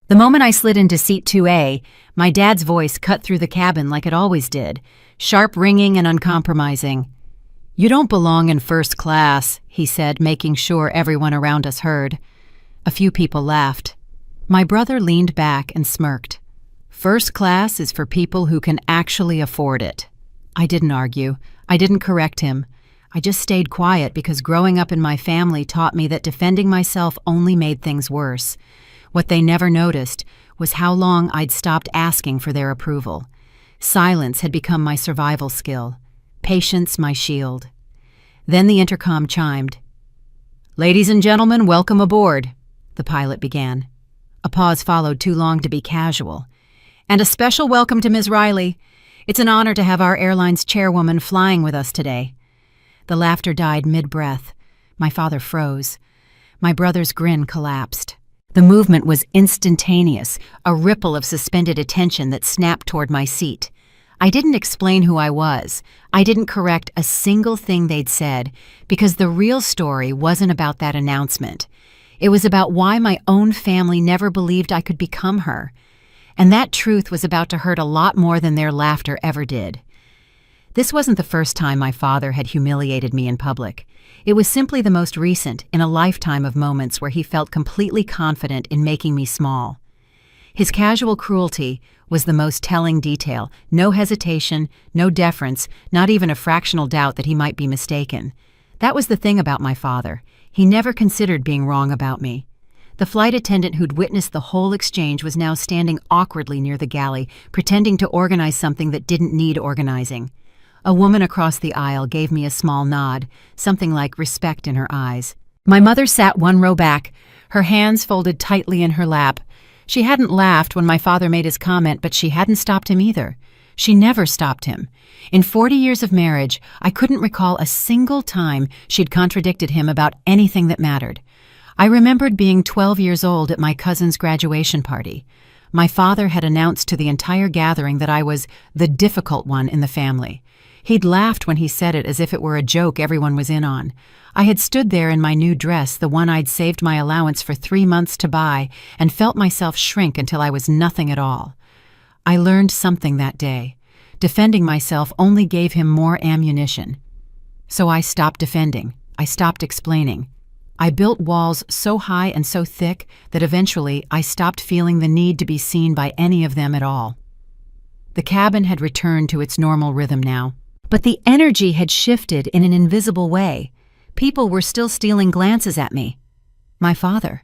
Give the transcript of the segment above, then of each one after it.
The moment I slid into seat 2A, my dad's voice cut through the cabin like it always did, sharp, ringing, and uncompromising. "You don't belong in first class," he said, making sure everyone around us heard. A few people laughed. My brother leaned back and smirked. "First class is for people who can actually afford it." I didn't argue. I didn't correct him. I just stayed quiet because growing up in my family taught me that defending myself only made things worse. What they never noticed was how long I'd stopped asking for their approval. Silence had become my survival skill. Patience my shield. Then the intercom chimed. "Ladies and gentlemen, welcome aboard," the pilot began. A pause followed too long to be casual. "And a special welcome to Ms. Riley. It's an honor to have our airline's chairwoman flying with us today." The laughter died mid-breath. My father froze. My brother's grin collapsed. The movement was instantaneous, a ripple of suspended attention that snapped toward my seat. I didn't explain who I was. I didn't correct a single thing they'd said, because the real story wasn't about that announcement. It was about why my own family never believed I could become her. And that truth was about to hurt a lot more than their laughter ever did. This wasn't the first time my father had humiliated me in public. It was simply the most recent in a lifetime of moments where he felt completely confident in making me small. His casual cruelty was the most telling detail. No hesitation, no deference, not even a fractional doubt that he might be mistaken. That was the thing about my father. He never considered being wrong about me. The flight attendant who'd witnessed the whole exchange was now standing awkwardly near the galley, pretending to organize something that didn't need organizing. A woman across the aisle gave me a small nod, something like respect in her eyes. My mother sat one row back, her hands folded tightly in her lap. She hadn't laughed when my father made his comment, but she hadn't stopped him either. She never stopped him. In 40 years of marriage, I couldn't recall a single time she'd contradicted him about anything that mattered. I remembered being 12 years old at my cousin's graduation party. My father had announced to the entire gathering that I was the difficult one in the family. He'd laughed when he said it as if it were a joke everyone was in on. I had stood there in my new dress, the one I'd saved my allowance for 3 months to buy, and felt myself shrink until I was nothing at all. I learned something that day. Defending myself only gave him more ammunition. So I stopped defending. I stopped explaining. I built walls so high and so thick that eventually I stopped feeling the need to be seen by any of them at all. The cabin had returned to its normal rhythm now. But the energy had shifted in an invisible way. People were still stealing glances at me. My father.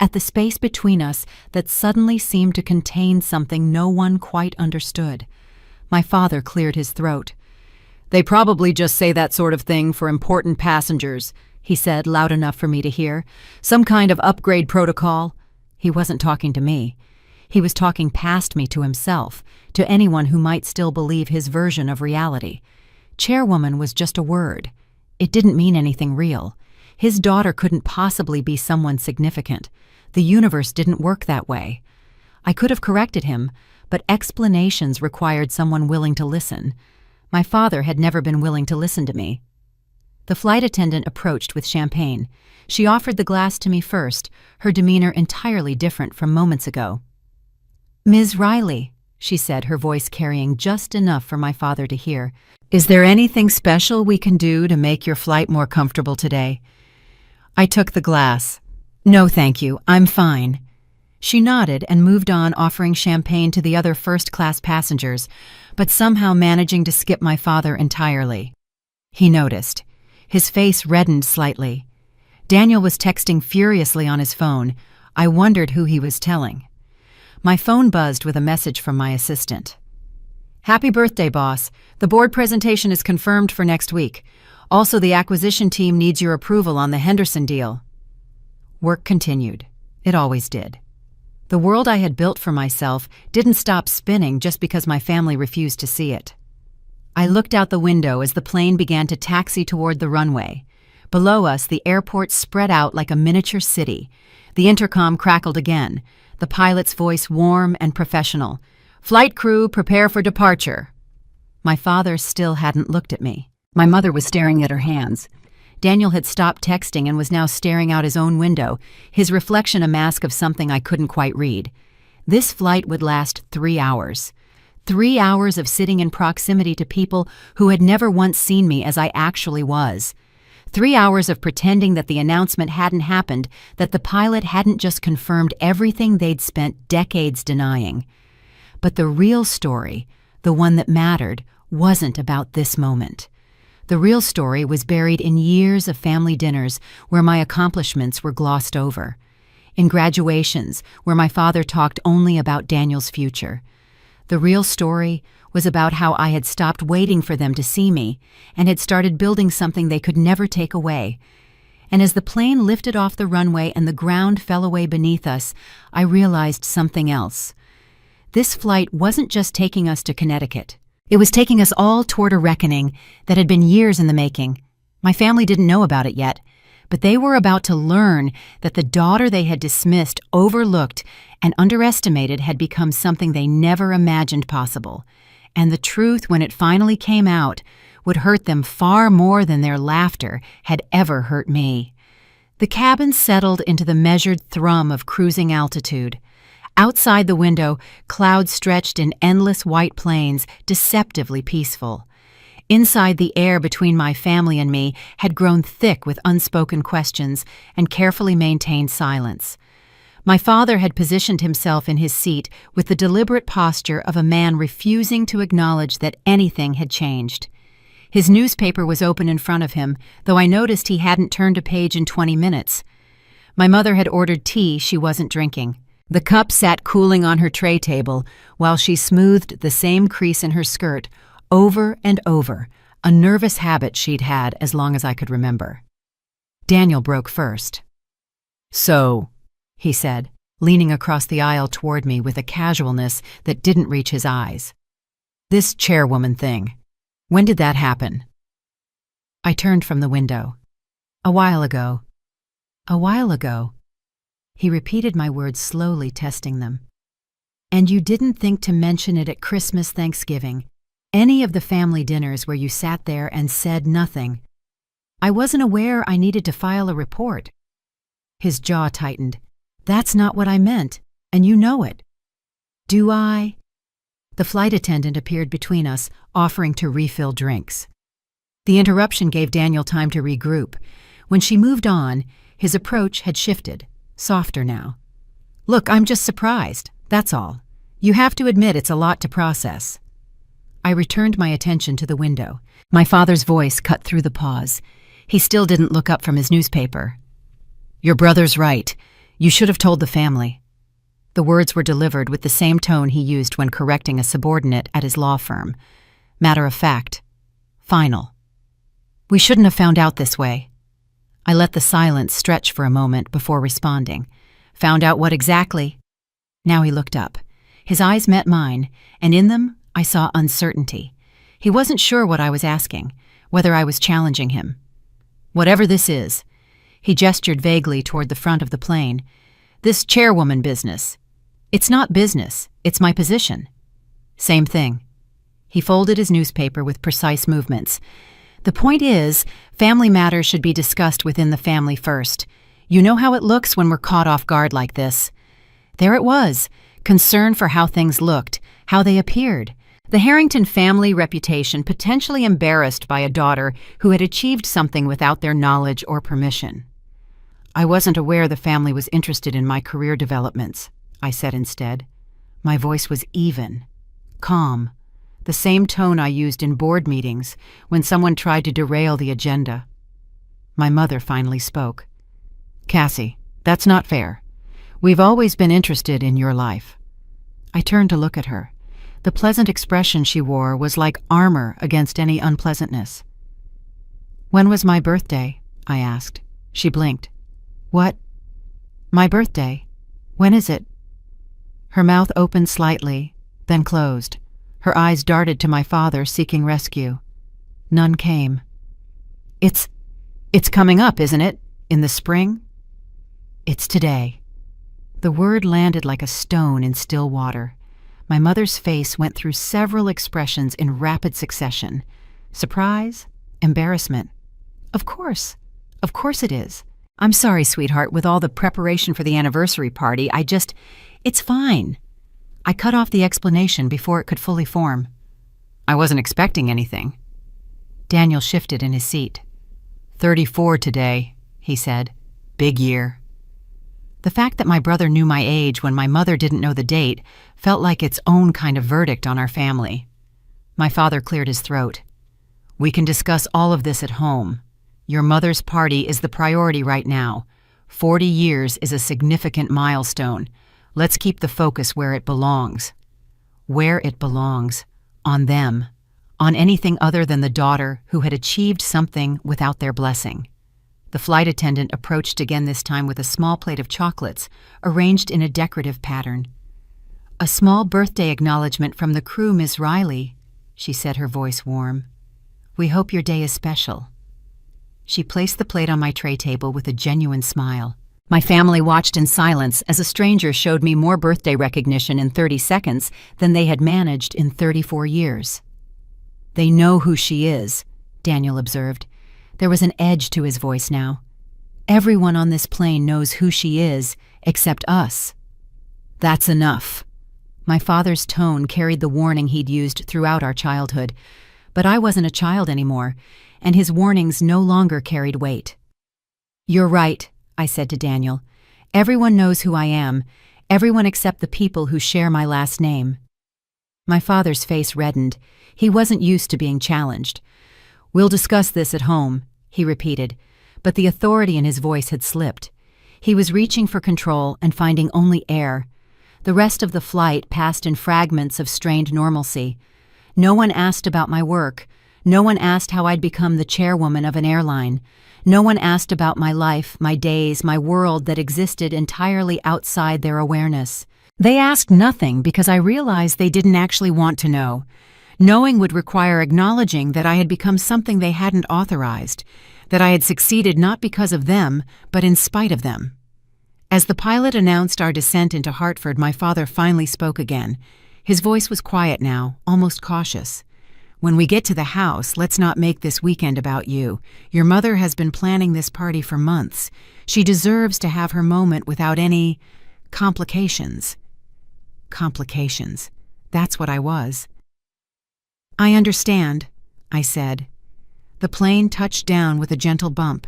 At the space between us that suddenly seemed to contain something no one quite understood. My father cleared his throat. "They probably just say that sort of thing for important passengers," he said, loud enough for me to hear. "Some kind of upgrade protocol." He wasn't talking to me. He was talking past me to himself, to anyone who might still believe his version of reality. Chairwoman was just a word. It didn't mean anything real. His daughter couldn't possibly be someone significant. The universe didn't work that way. I could have corrected him, but explanations required someone willing to listen. My father had never been willing to listen to me. The flight attendant approached with champagne. She offered the glass to me first, her demeanor entirely different from moments ago. "Ms. Riley," she said, her voice carrying just enough for my father to hear, "is there anything special we can do to make your flight more comfortable today?" I took the glass. "No, thank you. I'm fine." She nodded and moved on, offering champagne to the other first-class passengers, but somehow managing to skip my father entirely. He noticed. His face reddened slightly. Daniel was texting furiously on his phone. I wondered who he was telling. My phone buzzed with a message from my assistant. "Happy birthday, boss. The board presentation is confirmed for next week. Also, the acquisition team needs your approval on the Henderson deal." Work continued. It always did. The world I had built for myself didn't stop spinning just because my family refused to see it. I looked out the window as the plane began to taxi toward the runway. Below us, the airport spread out like a miniature city. The intercom crackled again, the pilot's voice warm and professional. "Flight crew, prepare for departure." My father still hadn't looked at me. My mother was staring at her hands. Daniel had stopped texting and was now staring out his own window, his reflection a mask of something I couldn't quite read. This flight would last 3 hours. 3 hours of sitting in proximity to people who had never once seen me as I actually was. 3 hours of pretending that the announcement hadn't happened, that the pilot hadn't just confirmed everything they'd spent decades denying. But the real story, the one that mattered, wasn't about this moment. The real story was buried in years of family dinners where my accomplishments were glossed over, in graduations where my father talked only about Daniel's future. The real story was about how I had stopped waiting for them to see me and had started building something they could never take away. And as the plane lifted off the runway and the ground fell away beneath us, I realized something else. This flight wasn't just taking us to Connecticut. It was taking us all toward a reckoning that had been years in the making. My family didn't know about it yet, but they were about to learn that the daughter they had dismissed, overlooked, and underestimated had become something they never imagined possible. And the truth, when it finally came out, would hurt them far more than their laughter had ever hurt me. The cabin settled into the measured thrum of cruising altitude. Outside the window, clouds stretched in endless white plains, deceptively peaceful. Inside, the air between my family and me had grown thick with unspoken questions and carefully maintained silence. My father had positioned himself in his seat with the deliberate posture of a man refusing to acknowledge that anything had changed. His newspaper was open in front of him, though I noticed he hadn't turned a page in 20 minutes. My mother had ordered tea she wasn't drinking. The cup sat cooling on her tray table while she smoothed the same crease in her skirt over and over, a nervous habit she'd had as long as I could remember. Daniel broke first. "So," he said, leaning across the aisle toward me with a casualness that didn't reach his eyes. "This chairwoman thing, when did that happen?" I turned from the window. "A while ago." "A while ago." He repeated my words slowly, testing them. "And you didn't think to mention it at Christmas, Thanksgiving, any of the family dinners where you sat there and said nothing. I wasn't aware I needed to file a report." His jaw tightened. "That's not what I meant, and you know it." "Do I?" The flight attendant appeared between us, offering to refill drinks. The interruption gave Daniel time to regroup. When she moved on, his approach had shifted, softer now. "Look, I'm just surprised, that's all. You have to admit it's a lot to process." I returned my attention to the window. My father's voice cut through the pause. He still didn't look up from his newspaper. "Your brother's right. You should have told the family." The words were delivered with the same tone he used when correcting a subordinate at his law firm. Matter of fact. Final. "We shouldn't have found out this way." I let the silence stretch for a moment before responding. "Found out what exactly?" Now he looked up. His eyes met mine, and in them I saw uncertainty. He wasn't sure what I was asking, whether I was challenging him. "Whatever this is," he gestured vaguely toward the front of the plane, "this chairwoman business. It's not business, it's my position." "Same thing." He folded his newspaper with precise movements. "The point is, family matters should be discussed within the family first. You know how it looks when we're caught off guard like this." There it was, concern for how things looked, how they appeared. The Harrington family reputation potentially embarrassed by a daughter who had achieved something without their knowledge or permission. "I wasn't aware the family was interested in my career developments," I said instead. My voice was even, calm, the same tone I used in board meetings when someone tried to derail the agenda. My mother finally spoke. "Cassie, that's not fair. We've always been interested in your life." I turned to look at her. The pleasant expression she wore was like armor against any unpleasantness. "When was my birthday?" I asked. She blinked. "What?" "My birthday. When is it?" Her mouth opened slightly, then closed. Her eyes darted to my father, seeking rescue. None came. It's coming up, isn't it? In the spring?" "It's today." The word landed like a stone in still water. My mother's face went through several expressions in rapid succession. Surprise, embarrassment. "Of course. Of course it is. I'm sorry, sweetheart, with all the preparation for the anniversary party, it's fine. I cut off the explanation before it could fully form. I wasn't expecting anything. Daniel shifted in his seat. 34 today, he said. Big year. The fact that my brother knew my age when my mother didn't know the date felt like its own kind of verdict on our family. My father cleared his throat. We can discuss all of this at home. Your mother's party is the priority right now. 40 years is a significant milestone. Let's keep the focus where it belongs. Where it belongs. On them. On anything other than the daughter who had achieved something without their blessing. The flight attendant approached again, this time with a small plate of chocolates, arranged in a decorative pattern. A small birthday acknowledgement from the crew, Miss Riley, she said, her voice warm. We hope your day is special. She placed the plate on my tray table with a genuine smile. My family watched in silence as a stranger showed me more birthday recognition in 30 seconds than they had managed in 34 years. They know who she is, Daniel observed. There was an edge to his voice now. Everyone on this plane knows who she is, except us. That's enough. My father's tone carried the warning he'd used throughout our childhood, but I wasn't a child anymore, and his warnings no longer carried weight. You're right, I said to Daniel. Everyone knows who I am, everyone except the people who share my last name. My father's face reddened. He wasn't used to being challenged. We'll discuss this at home, he repeated, but the authority in his voice had slipped. He was reaching for control and finding only air. The rest of the flight passed in fragments of strained normalcy. No one asked about my work. No one asked how I'd become the chairwoman of an airline. No one asked about my life, my days, my world that existed entirely outside their awareness. They asked nothing because I realized they didn't actually want to know. Knowing would require acknowledging that I had become something they hadn't authorized, that I had succeeded not because of them, but in spite of them. As the pilot announced our descent into Hartford, my father finally spoke again. His voice was quiet now, almost cautious. When we get to the house, let's not make this weekend about you. Your mother has been planning this party for months. She deserves to have her moment without any complications. Complications. That's what I was. I understand, I said. The plane touched down with a gentle bump.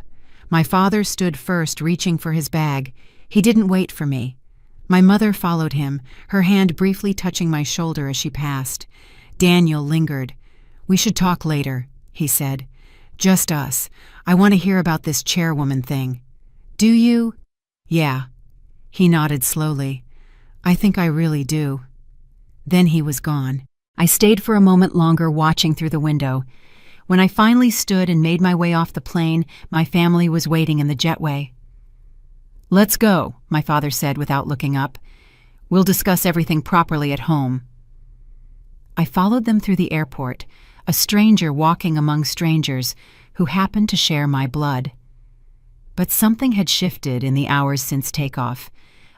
My father stood first, reaching for his bag. He didn't wait for me. My mother followed him, her hand briefly touching my shoulder as she passed. Daniel lingered. We should talk later, he said. Just us. I want to hear about this chairwoman thing. Do you? Yeah. He nodded slowly. I think I really do. Then he was gone. I stayed for a moment longer, watching through the window. When I finally stood and made my way off the plane, my family was waiting in the jetway. Let's go, my father said without looking up. We'll discuss everything properly at home. I followed them through the airport, a stranger walking among strangers who happened to share my blood. But something had shifted in the hours since takeoff.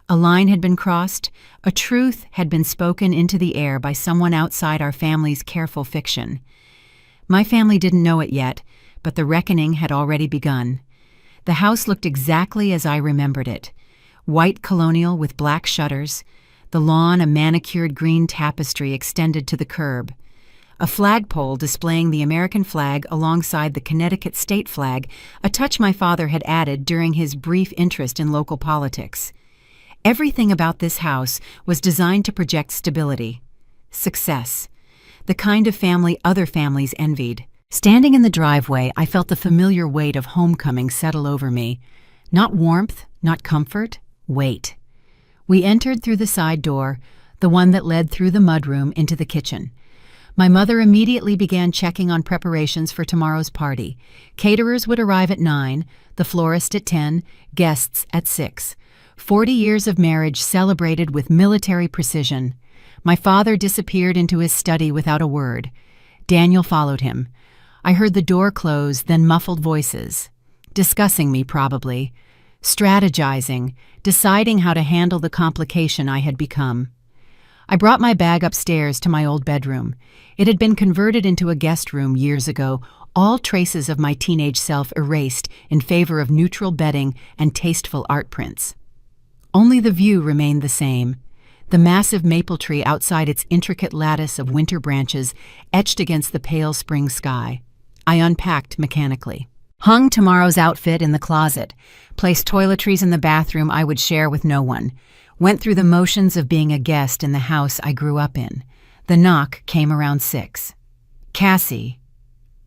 A line had been crossed, a truth had been spoken into the air by someone outside our family's careful fiction. My family didn't know it yet, but the reckoning had already begun. The house looked exactly as I remembered it. White colonial with black shutters, the lawn a manicured green tapestry extended to the curb. A flagpole displaying the American flag alongside the Connecticut state flag, a touch my father had added during his brief interest in local politics. Everything about this house was designed to project stability, success, the kind of family other families envied. Standing in the driveway, I felt the familiar weight of homecoming settle over me. Not warmth, not comfort, weight. We entered through the side door, the one that led through the mudroom into the kitchen. My mother immediately began checking on preparations for tomorrow's party. Caterers would arrive at 9, the florist at 10, guests at 6. 40 years of marriage celebrated with military precision. My father disappeared into his study without a word. Daniel followed him. I heard the door close, then muffled voices. Discussing me, probably. Strategizing, deciding how to handle the complication I had become. I brought my bag upstairs to my old bedroom. It had been converted into a guest room years ago, all traces of my teenage self erased in favor of neutral bedding and tasteful art prints. Only the view remained the same. The massive maple tree outside its intricate lattice of winter branches etched against the pale spring sky. I unpacked mechanically. Hung tomorrow's outfit in the closet, placed toiletries in the bathroom I would share with no one, went through the motions of being a guest in the house I grew up in. The knock came around 6. "Cassie."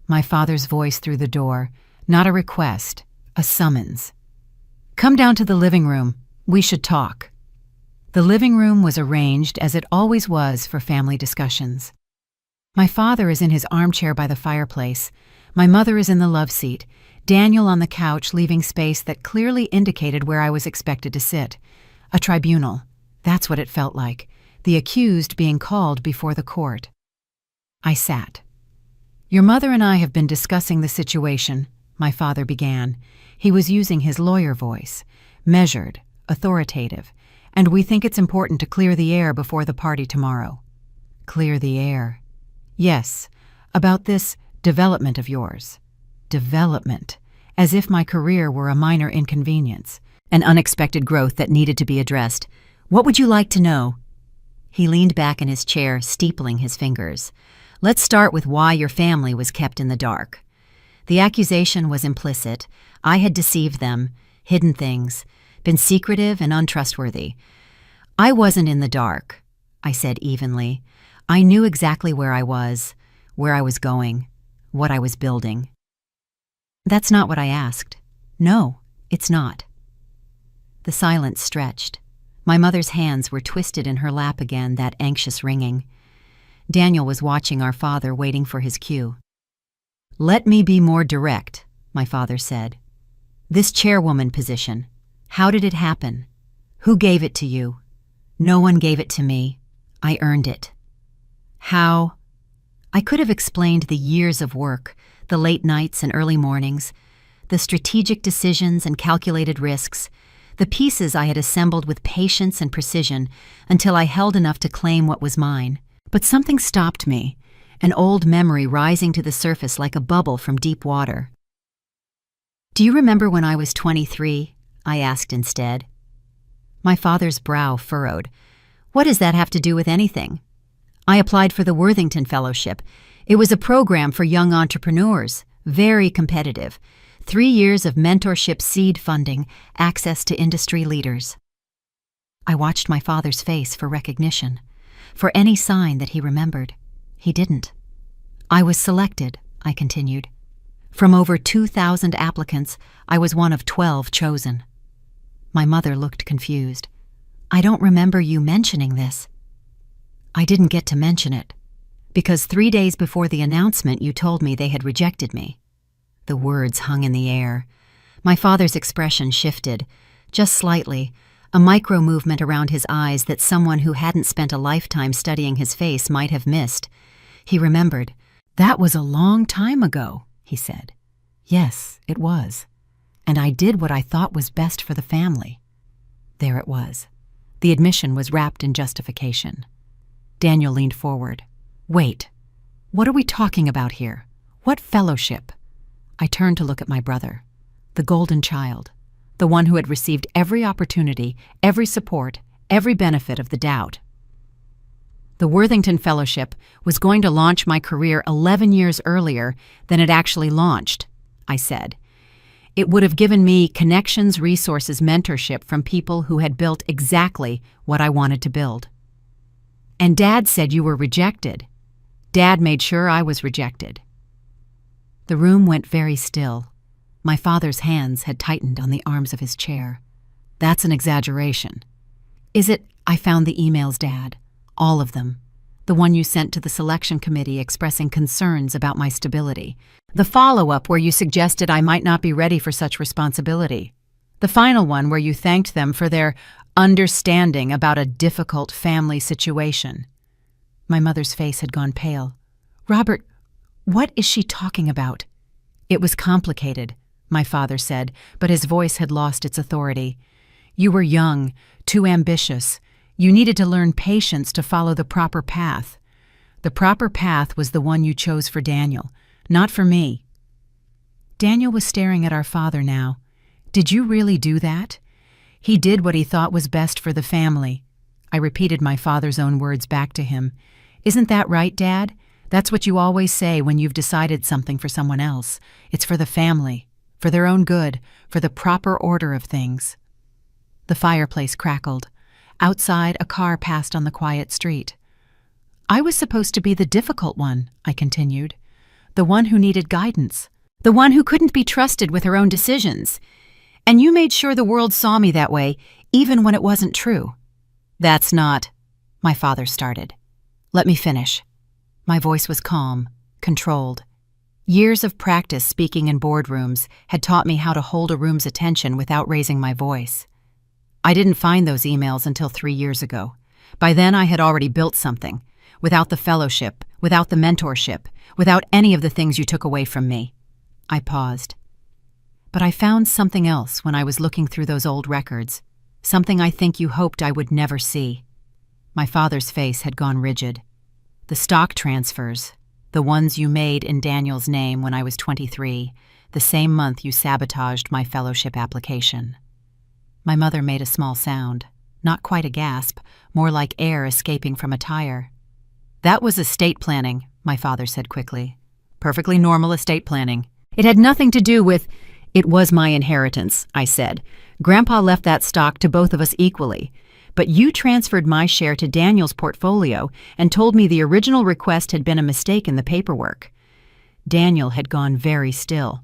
My father's voice through the door, not a request, a summons. "Come down to the living room. We should talk." The living room was arranged as it always was for family discussions. My father is in his armchair by the fireplace. My mother is in the love seat, Daniel on the couch, leaving space that clearly indicated where I was expected to sit. A tribunal. That's what it felt like, the accused being called before the court. I sat. "Your mother and I have been discussing the situation," my father began. He was using his lawyer voice, measured, authoritative, "and we think it's important to clear the air before the party tomorrow." Clear the air. Yes, about this development of yours. Development, as if my career were a minor inconvenience, an unexpected growth that needed to be addressed. "What would you like to know?" He leaned back in his chair, steepling his fingers. "Let's start with why your family was kept in the dark." The accusation was implicit. I had deceived them, hidden things, been secretive and untrustworthy. "I wasn't in the dark," I said evenly. "I knew exactly where I was going, what I was building." "That's not what I asked." "No, it's not." The silence stretched. My mother's hands were twisted in her lap again, that anxious wringing. Daniel was watching our father, waiting for his cue. "Let me be more direct," my father said. "This chairwoman position, how did it happen? Who gave it to you?" "No one gave it to me. I earned it." "How?" I could have explained the years of work, the late nights and early mornings, the strategic decisions and calculated risks, the pieces I had assembled with patience and precision until I held enough to claim what was mine. But something stopped me, an old memory rising to the surface like a bubble from deep water. "Do you remember when I was 23? I asked instead. My father's brow furrowed. "What does that have to do with anything?" "I applied for the Worthington Fellowship. It was a program for young entrepreneurs, very competitive. 3 years of mentorship, seed funding, access to industry leaders." I watched my father's face for recognition, for any sign that he remembered. He didn't. "I was selected," I continued. "From over 2,000 applicants, I was one of 12 chosen." My mother looked confused. "I don't remember you mentioning this." "I didn't get to mention it, because 3 days before the announcement you told me they had rejected me." The words hung in the air. My father's expression shifted, just slightly, a micro-movement around his eyes that someone who hadn't spent a lifetime studying his face might have missed. He remembered. "That was a long time ago," he said. "Yes, it was. And I did what I thought was best for the family." There it was. The admission was wrapped in justification. Daniel leaned forward. "Wait, what are we talking about here? What fellowship?" I turned to look at my brother, the golden child, the one who had received every opportunity, every support, every benefit of the doubt. "The Worthington Fellowship was going to launch my career 11 years earlier than it actually launched," I said. "It would have given me connections, resources, mentorship from people who had built exactly what I wanted to build." "And Dad said you were rejected." "Dad made sure I was rejected." The room went very still. My father's hands had tightened on the arms of his chair. "That's an exaggeration." "Is it?" "I found the emails, Dad. All of them. The one you sent to the selection committee expressing concerns about my stability. The follow-up where you suggested I might not be ready for such responsibility. The final one where you thanked them for their understanding about a difficult family situation." My mother's face had gone pale. "Robert, what is she talking about?" "It was complicated," my father said, but his voice had lost its authority. "You were young, too ambitious. You needed to learn patience to follow the proper path. The proper path was the one you chose for Daniel, not for me. Daniel was staring at our father now. "Did you really do that?" "He did what he thought was best for the family." I repeated my father's own words back to him. "Isn't that right, Dad? That's what you always say when you've decided something for someone else. It's for the family, for their own good, for the proper order of things." The fireplace crackled. Outside, a car passed on the quiet street. "I was supposed to be the difficult one," I continued. "The one who needed guidance. The one who couldn't be trusted with her own decisions. And you made sure the world saw me that way, even when it wasn't true." "That's not," my father started. "Let me finish." My voice was calm, controlled. Years of practice speaking in boardrooms had taught me how to hold a room's attention without raising my voice. I didn't find those emails until 3 years ago. By then I had already built something, without the fellowship, without the mentorship, without any of the things you took away from me. I paused. But I found something else when I was looking through those old records, something I think you hoped I would never see. My father's face had gone rigid. The stock transfers, the ones you made in Daniel's name when I was 23, the same month you sabotaged my fellowship application. My mother made a small sound, not quite a gasp, more like air escaping from a tire. "That was estate planning," my father said quickly. "Perfectly normal estate planning. It had nothing to do with—" "It was my inheritance," I said. "Grandpa left that stock to both of us equally. But you transferred my share to Daniel's portfolio and told me the original request had been a mistake in the paperwork." Daniel had gone very still.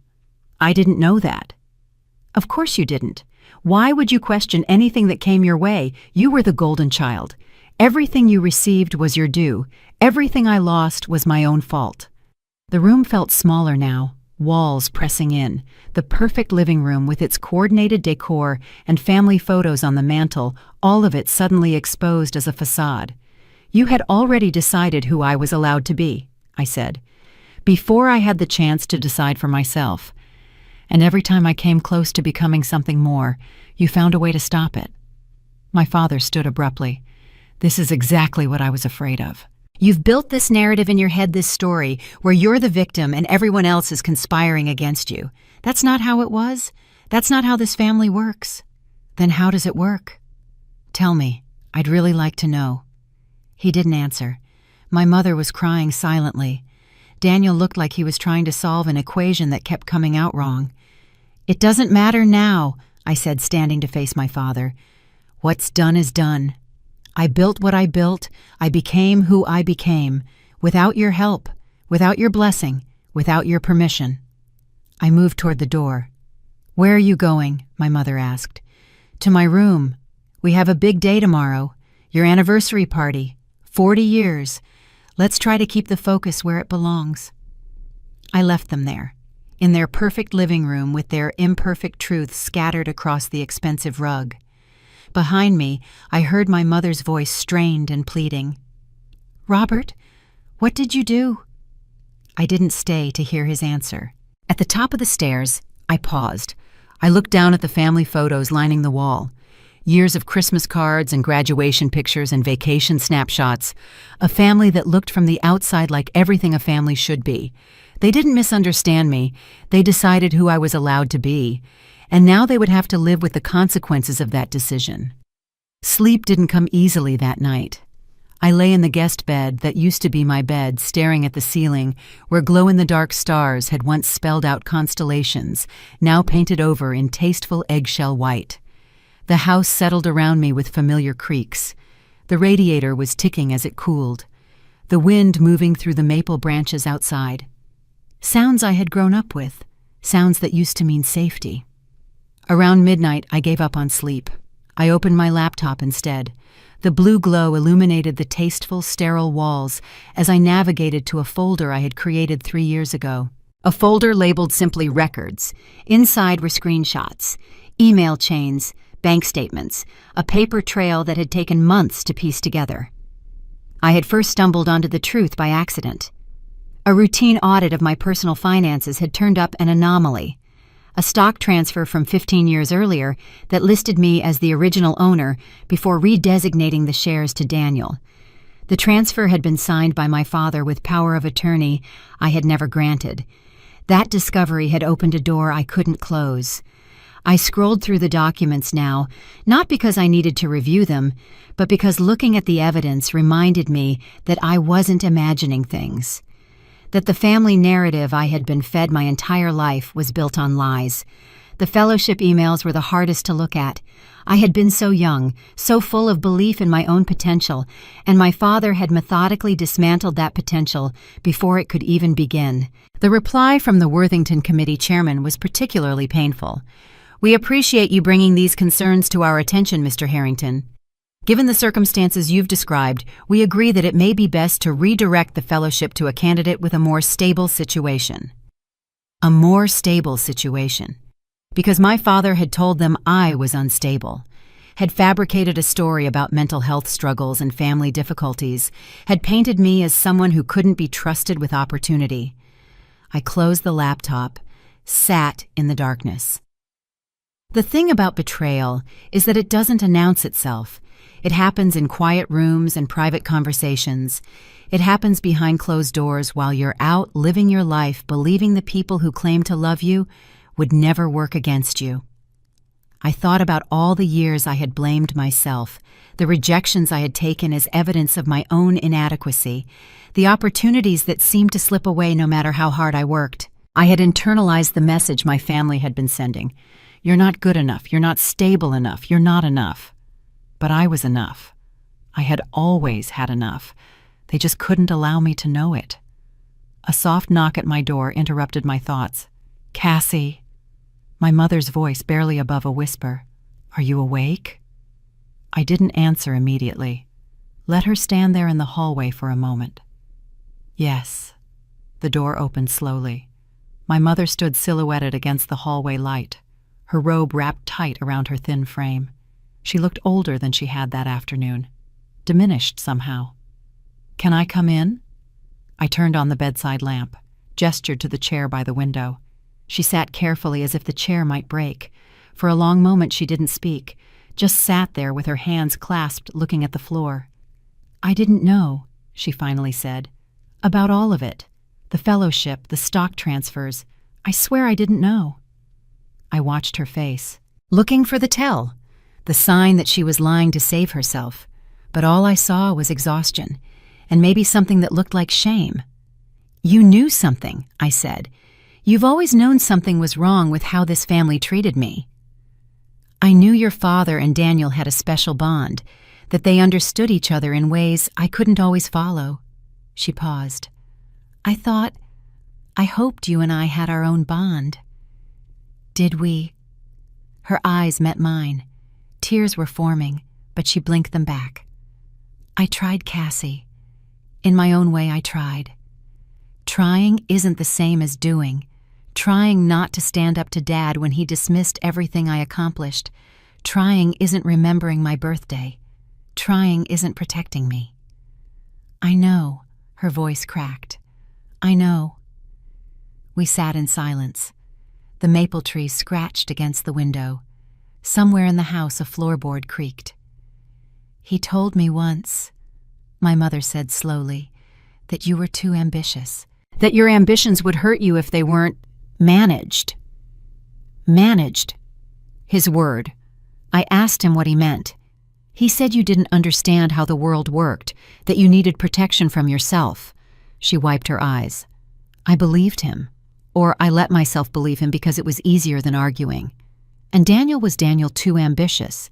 "I didn't know that." "Of course you didn't. Why would you question anything that came your way? You were the golden child. Everything you received was your due. Everything I lost was my own fault." The room felt smaller now, walls pressing in, the perfect living room with its coordinated decor and family photos on the mantel, all of it suddenly exposed as a facade. "You had already decided who I was allowed to be," I said, "before I had the chance to decide for myself. And every time I came close to becoming something more, you found a way to stop it." My father stood abruptly. "This is exactly what I was afraid of. You've built this narrative in your head, this story, where you're the victim and everyone else is conspiring against you. That's not how it was. That's not how this family works." "Then how does it work?" "Tell me. I'd really like to know." He didn't answer. My mother was crying silently. Daniel looked like he was trying to solve an equation that kept coming out wrong. "It doesn't matter now," I said, standing to face my father. "What's done is done. I built what I built. I became who I became, without your help, without your blessing, without your permission." I moved toward the door. "Where are you going?" my mother asked. "To my room. We have a big day tomorrow. Your anniversary party. 40 years. Let's try to keep the focus where it belongs." I left them there, in their perfect living room with their imperfect truths scattered across the expensive rug. Behind me, I heard my mother's voice strained and pleading. "Robert, what did you do?" I didn't stay to hear his answer. At the top of the stairs, I paused. I looked down at the family photos lining the wall. Years of Christmas cards and graduation pictures and vacation snapshots. A family that looked from the outside like everything a family should be. They didn't misunderstand me. They decided who I was allowed to be. And now they would have to live with the consequences of that decision. Sleep didn't come easily that night. I lay in the guest bed that used to be my bed, staring at the ceiling, where glow-in-the-dark stars had once spelled out constellations, now painted over in tasteful eggshell white. The house settled around me with familiar creaks. The radiator was ticking as it cooled, the wind moving through the maple branches outside. Sounds I had grown up with, sounds that used to mean safety. Around midnight, I gave up on sleep. I opened my laptop instead. The blue glow illuminated the tasteful, sterile walls as I navigated to a folder I had created 3 years ago. A folder labeled simply Records. Inside were screenshots, email chains, bank statements, a paper trail that had taken months to piece together. I had first stumbled onto the truth by accident. A routine audit of my personal finances had turned up an anomaly. A stock transfer from 15 years earlier that listed me as the original owner before redesignating the shares to Daniel. The transfer had been signed by my father with power of attorney I had never granted. That discovery had opened a door I couldn't close. I scrolled through the documents now, not because I needed to review them, but because looking at the evidence reminded me that I wasn't imagining things. That the family narrative I had been fed my entire life was built on lies. The fellowship emails were the hardest to look at. I had been so young, so full of belief in my own potential, and my father had methodically dismantled that potential before it could even begin. The reply from the Worthington Committee chairman was particularly painful. "We appreciate you bringing these concerns to our attention, Mr. Harrington. Given the circumstances you've described, we agree that it may be best to redirect the fellowship to a candidate with a more stable situation." A more stable situation. Because my father had told them I was unstable, had fabricated a story about mental health struggles and family difficulties, had painted me as someone who couldn't be trusted with opportunity. I closed the laptop, sat in the darkness. The thing about betrayal is that it doesn't announce itself. It happens in quiet rooms and private conversations. It happens behind closed doors while you're out living your life believing the people who claim to love you would never work against you. I thought about all the years I had blamed myself, the rejections I had taken as evidence of my own inadequacy, the opportunities that seemed to slip away no matter how hard I worked. I had internalized the message my family had been sending. You're not good enough, you're not stable enough, you're not enough. But I was enough. I had always had enough. They just couldn't allow me to know it. A soft knock at my door interrupted my thoughts. "Cassie." My mother's voice barely above a whisper. "Are you awake?" I didn't answer immediately. Let her stand there in the hallway for a moment. "Yes." The door opened slowly. My mother stood silhouetted against the hallway light, her robe wrapped tight around her thin frame. She looked older than she had that afternoon, diminished somehow. "Can I come in?" I turned on the bedside lamp, gestured to the chair by the window. She sat carefully as if the chair might break. For a long moment she didn't speak, just sat there with her hands clasped looking at the floor. "I didn't know," she finally said. "About all of it. The fellowship, the stock transfers. I swear I didn't know." I watched her face, looking for the tell, the sign that she was lying to save herself. But all I saw was exhaustion, and maybe something that looked like shame. "You knew something," I said. "You've always known something was wrong with how this family treated me." "I knew your father and Daniel had a special bond, that they understood each other in ways I couldn't always follow." She paused. I hoped you and I had our own bond." "Did we?" Her eyes met mine. Tears were forming, but she blinked them back. "I tried, Cassie. In my own way, I tried. Trying isn't the same as doing. Trying not to stand up to Dad when he dismissed everything I accomplished. Trying isn't remembering my birthday. Trying isn't protecting me." "I know," her voice cracked. "I know." We sat in silence. The maple tree scratched against the window. Somewhere in the house a floorboard creaked. "He told me once," my mother said slowly, "that you were too ambitious. That your ambitions would hurt you if they weren't managed." Managed. His word. I asked him what he meant. He said you didn't understand how the world worked, that you needed protection from yourself. She wiped her eyes. I believed him. Or I let myself believe him because it was easier than arguing. And Daniel was Daniel too ambitious.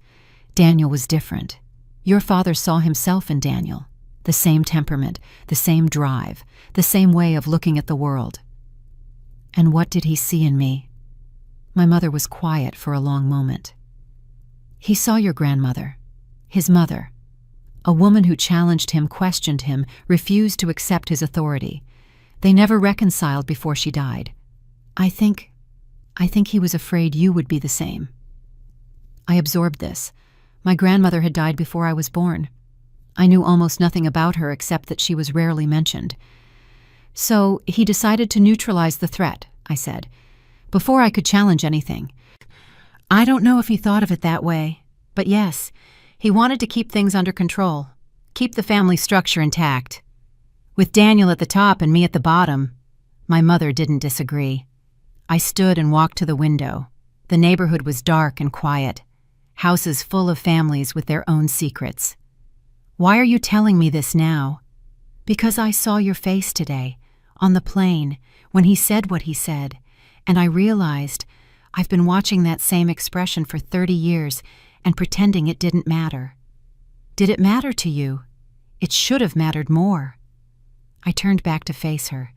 Daniel was different. Your father saw himself in Daniel. The same temperament, the same drive, the same way of looking at the world. And what did he see in me? My mother was quiet for a long moment. "He saw your grandmother, his mother. A woman who challenged him, questioned him, refused to accept his authority. They never reconciled before she died. I think he was afraid you would be the same." I absorbed this. My grandmother had died before I was born. I knew almost nothing about her except that she was rarely mentioned. "So he decided to neutralize the threat," I said, before I could challenge anything. "I don't know if he thought of it that way, but yes, he wanted to keep things under control, keep the family structure intact. With Daniel at the top and me at the bottom, My mother didn't disagree. I stood and walked to the window. The neighborhood was dark and quiet, houses full of families with their own secrets. "Why are you telling me this now?" "Because I saw your face today, on the plane, when he said what he said, and I realized I've been watching that same expression for 30 years and pretending it didn't matter." "Did it matter to you? It should have mattered more." I turned back to face her.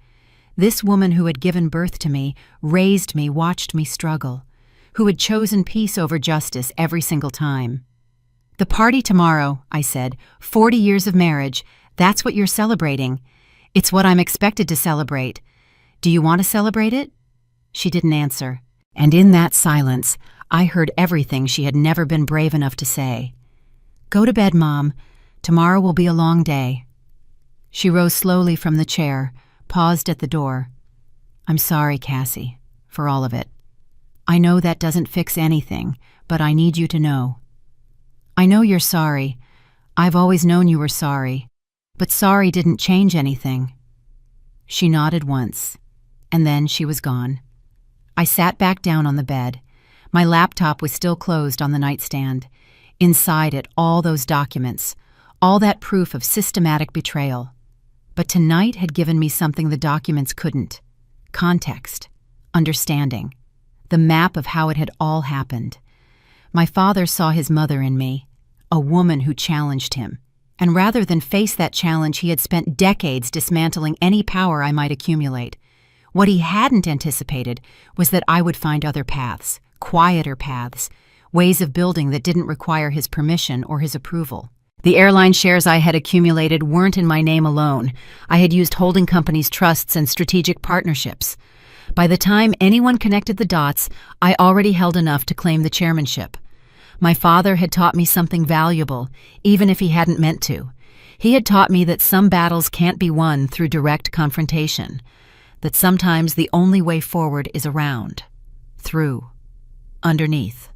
This woman who had given birth to me, raised me, watched me struggle, who had chosen peace over justice every single time. "The party tomorrow," I said, 40 years of marriage, that's what you're celebrating. It's what I'm expected to celebrate. Do you want to celebrate it?" She didn't answer, and in that silence, I heard everything she had never been brave enough to say. "Go to bed, Mom. Tomorrow will be a long day." She rose slowly from the chair, paused at the door. "I'm sorry, Cassie, for all of it. I know that doesn't fix anything, but I need you to know." "I know you're sorry. I've always known you were sorry. But sorry didn't change anything." She nodded once, and then she was gone. I sat back down on the bed. My laptop was still closed on the nightstand. Inside it, all those documents, all that proof of systematic betrayal. But tonight had given me something the documents couldn't: context, understanding, the map of how it had all happened. My father saw his mother in me, a woman who challenged him, and rather than face that challenge, he had spent decades dismantling any power I might accumulate. What he hadn't anticipated was that I would find other paths, quieter paths, ways of building that didn't require his permission or his approval. The airline shares I had accumulated weren't in my name alone. I had used holding companies' trusts and strategic partnerships. By the time anyone connected the dots, I already held enough to claim the chairmanship. My father had taught me something valuable, even if he hadn't meant to. He had taught me that some battles can't be won through direct confrontation, that sometimes the only way forward is around, through, underneath.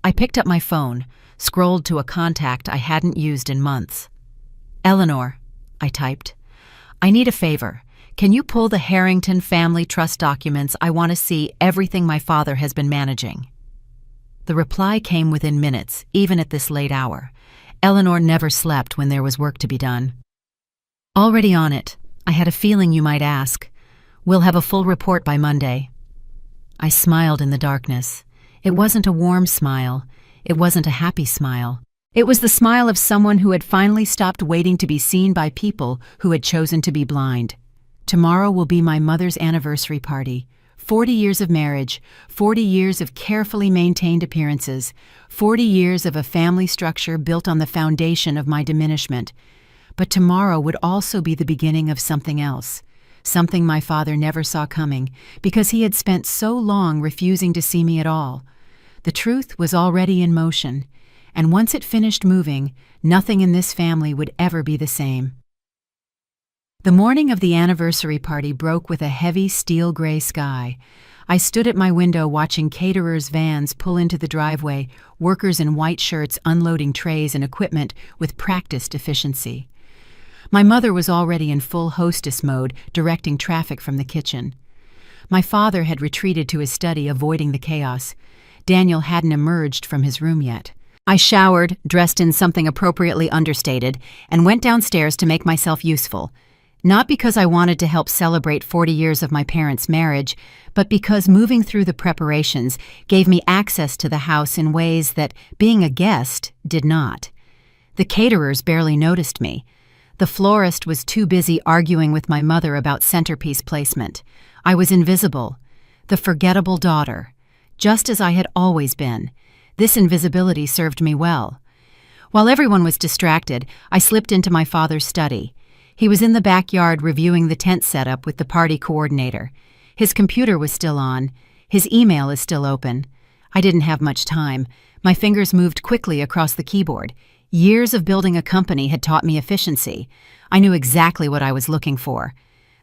I picked up my phone, scrolled to a contact I hadn't used in months. "Eleanor," I typed, "I need a favor. Can you pull the Harrington family trust documents? I want to see everything my father has been managing." The reply came within minutes, even at this late hour. Eleanor never slept when there was work to be done. "Already on it. I had a feeling you might ask. We'll have a full report by Monday." I smiled in the darkness. It wasn't a warm smile. It wasn't a happy smile. It was the smile of someone who had finally stopped waiting to be seen by people who had chosen to be blind. Tomorrow will be my mother's anniversary party. 40 years of marriage, 40 years of carefully maintained appearances, 40 years of a family structure built on the foundation of my diminishment. But tomorrow would also be the beginning of something else, something my father never saw coming because he had spent so long refusing to see me at all. The truth was already in motion, and once it finished moving, nothing in this family would ever be the same. The morning of the anniversary party broke with a heavy steel-gray sky. I stood at my window watching caterers' vans pull into the driveway, workers in white shirts unloading trays and equipment with practiced efficiency. My mother was already in full hostess mode, directing traffic from the kitchen. My father had retreated to his study, avoiding the chaos. Daniel hadn't emerged from his room yet. I showered, dressed in something appropriately understated, and went downstairs to make myself useful. Not because I wanted to help celebrate 40 years of my parents' marriage, but because moving through the preparations gave me access to the house in ways that being a guest did not. The caterers barely noticed me. The florist was too busy arguing with my mother about centerpiece placement. I was invisible, the forgettable daughter, just as I had always been. This invisibility served me well. While everyone was distracted, I slipped into my father's study. He was in the backyard reviewing the tent setup with the party coordinator. His computer was still on. His email is still open. I didn't have much time. My fingers moved quickly across the keyboard. Years of building a company had taught me efficiency. I knew exactly what I was looking for.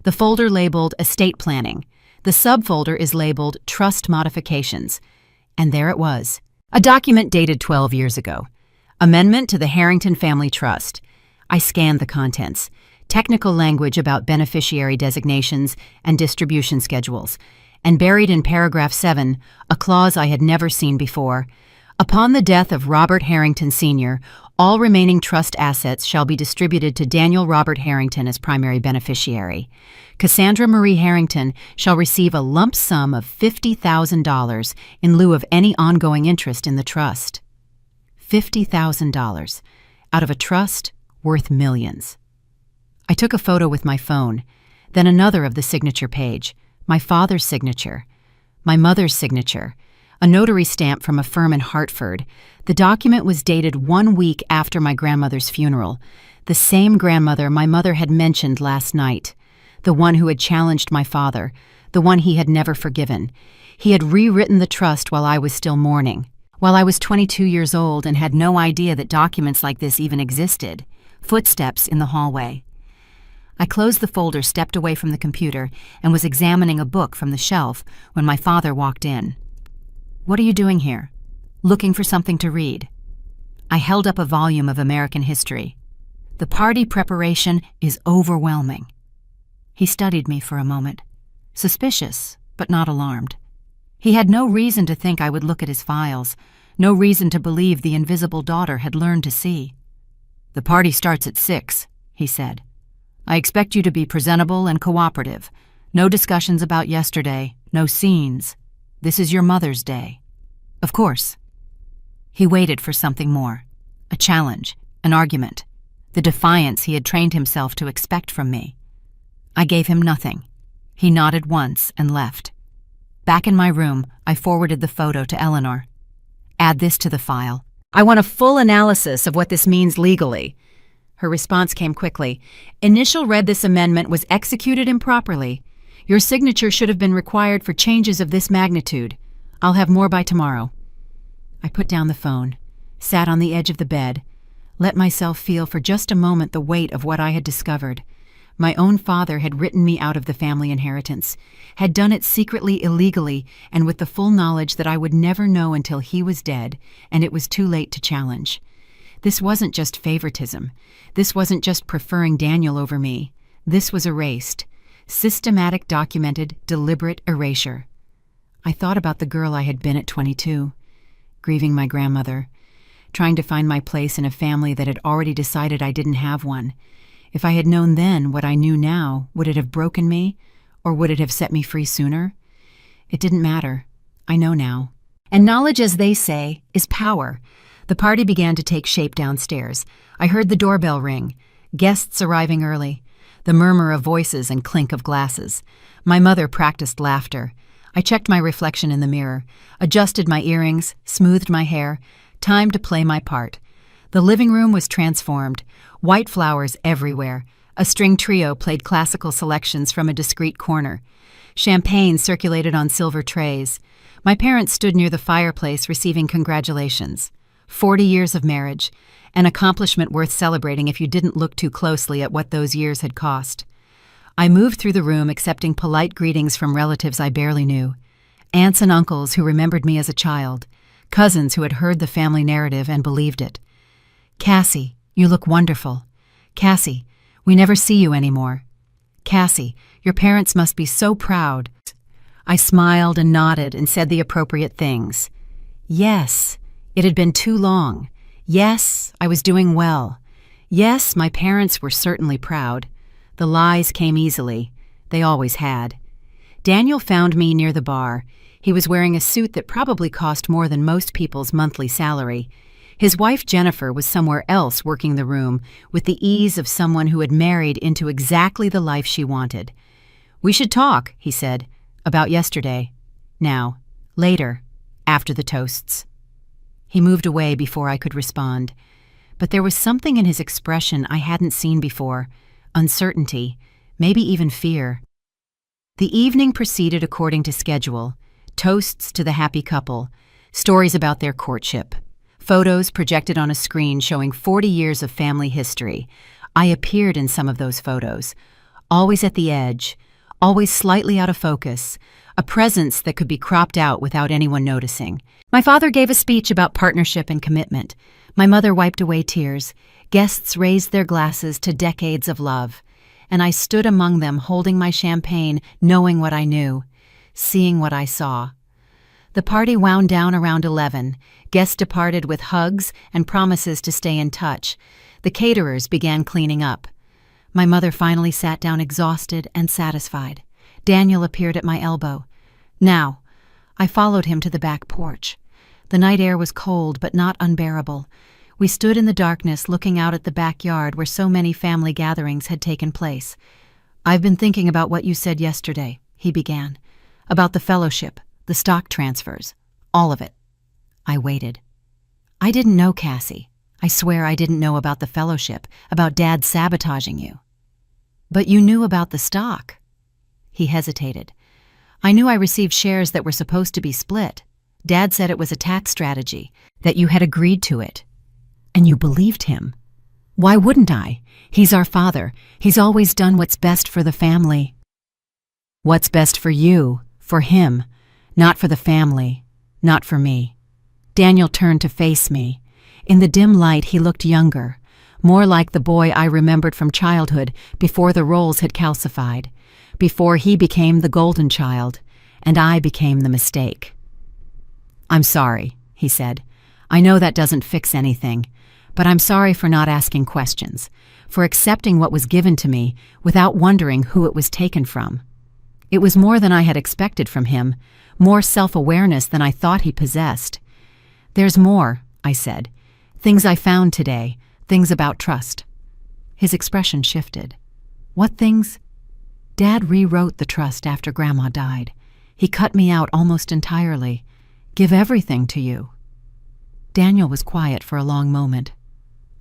The folder labeled Estate Planning. The subfolder is labeled Trust Modifications. And there it was. A document dated 12 years ago. Amendment to the Harrington Family Trust. I scanned the contents. Technical language about beneficiary designations and distribution schedules. And buried in paragraph 7, a clause I had never seen before. Upon the death of Robert Harrington Sr., all remaining trust assets shall be distributed to Daniel Robert Harrington as primary beneficiary. Cassandra Marie Harrington shall receive a lump sum of $50,000 in lieu of any ongoing interest in the trust. $50,000 out of a trust worth millions. I took a photo with my phone, then another of the signature page, my father's signature, my mother's signature, a notary stamp from a firm in Hartford. The document was dated 1 week after my grandmother's funeral, the same grandmother my mother had mentioned last night, the one who had challenged my father, the one he had never forgiven. He had rewritten the trust while I was still mourning, while I was 22 years old and had no idea that documents like this even existed. Footsteps in the hallway. I closed the folder, stepped away from the computer, and was examining a book from the shelf when my father walked in. "What are you doing here?" "Looking for something to read." I held up a volume of American history. "The party preparation is overwhelming." He studied me for a moment, suspicious, but not alarmed. He had no reason to think I would look at his files, no reason to believe the invisible daughter had learned to see. "The party starts at 6, he said. "I expect you to be presentable and cooperative. No discussions about yesterday, no scenes. This is your mother's day." "Of course." He waited for something more, a challenge, an argument, the defiance he had trained himself to expect from me. I gave him nothing. He nodded once and left. Back in my room, I forwarded the photo to Eleanor. "Add this to the file. I want a full analysis of what this means legally." Her response came quickly. "Initial read this amendment was executed improperly. Your signature should have been required for changes of this magnitude. I'll have more by tomorrow." I put down the phone, sat on the edge of the bed, let myself feel for just a moment the weight of what I had discovered. My own father had written me out of the family inheritance, had done it secretly, illegally, and with the full knowledge that I would never know until he was dead, and it was too late to challenge. This wasn't just favoritism. This wasn't just preferring Daniel over me. This was erased. Systematic, documented, deliberate erasure. I thought about the girl I had been at 22, grieving my grandmother, trying to find my place in a family that had already decided I didn't have one. If I had known then what I knew now, would it have broken me, or would it have set me free sooner? It didn't matter. I know now. And knowledge, as they say, is power. The party began to take shape downstairs. I heard the doorbell ring, guests arriving early, the murmur of voices and clink of glasses. My mother practiced laughter. I checked my reflection in the mirror, adjusted my earrings, smoothed my hair. Time to play my part. The living room was transformed, white flowers everywhere. A string trio played classical selections from a discreet corner. Champagne circulated on silver trays. My parents stood near the fireplace receiving congratulations. 40 years of marriage, an accomplishment worth celebrating if you didn't look too closely at what those years had cost. I moved through the room accepting polite greetings from relatives I barely knew. Aunts and uncles who remembered me as a child. Cousins who had heard the family narrative and believed it. "Cassie, you look wonderful. Cassie, we never see you anymore. Cassie, your parents must be so proud." I smiled and nodded and said the appropriate things. Yes, it had been too long. Yes, I was doing well. Yes, my parents were certainly proud. The lies came easily. They always had. Daniel found me near the bar. He was wearing a suit that probably cost more than most people's monthly salary. His wife Jennifer was somewhere else working the room with the ease of someone who had married into exactly the life she wanted. "We should talk," he said, "about yesterday. Now, later, after the toasts." He moved away before I could respond. But there was something in his expression I hadn't seen before. Uncertainty, maybe even fear. The evening proceeded according to schedule. Toasts to the happy couple, stories about their courtship. Photos projected on a screen showing 40 years of family history. I appeared in some of those photos, always at the edge, always slightly out of focus, a presence that could be cropped out without anyone noticing. My father gave a speech about partnership and commitment. My mother wiped away tears. Guests raised their glasses to decades of love, and I stood among them holding my champagne, knowing what I knew, seeing what I saw. The party wound down around 11. Guests departed with hugs and promises to stay in touch. The caterers began cleaning up. My mother finally sat down exhausted and satisfied. Daniel appeared at my elbow. "Now." I followed him to the back porch. The night air was cold but not unbearable. We stood in the darkness looking out at the backyard where so many family gatherings had taken place. "I've been thinking about what you said yesterday," he began. "About the fellowship, the stock transfers, all of it." I waited. "I didn't know, Cassie. I swear I didn't know about the fellowship, about Dad sabotaging you." "But you knew about the stock." He hesitated. "I knew I received shares that were supposed to be split. Dad said it was a tax strategy, that you had agreed to it. And you believed him." "Why wouldn't I? He's our father. He's always done what's best for the family." "What's best for you, for him, not for the family, not for me." Daniel turned to face me. In the dim light, he looked younger, more like the boy I remembered from childhood before the roles had calcified, before he became the golden child, and I became the mistake. "I'm sorry," he said. "I know that doesn't fix anything, but I'm sorry for not asking questions, for accepting what was given to me without wondering who it was taken from." It was more than I had expected from him, more self-awareness than I thought he possessed. "There's more," I said. "Things I found today, things about trust." His expression shifted. "What things?" "Dad rewrote the trust after Grandma died. He cut me out almost entirely. Give everything to you." Daniel was quiet for a long moment.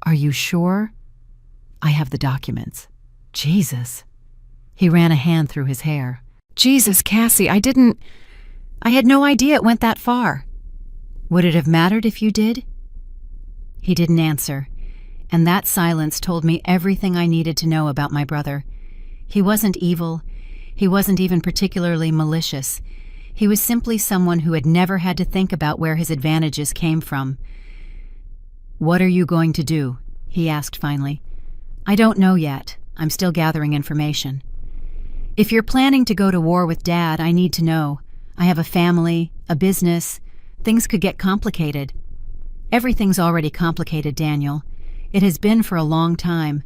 "Are you sure?" "I have the documents." "Jesus." He ran a hand through his hair. "Jesus, Cassie, I had no idea it went that far." "Would it have mattered if you did?" He didn't answer, and that silence told me everything I needed to know about my brother. He wasn't evil. He wasn't even particularly malicious. He was simply someone who had never had to think about where his advantages came from. "What are you going to do?" he asked finally. "I don't know yet. I'm still gathering information." "If you're planning to go to war with Dad, I need to know. I have a family, a business. Things could get complicated." "Everything's already complicated, Daniel. It has been for a long time.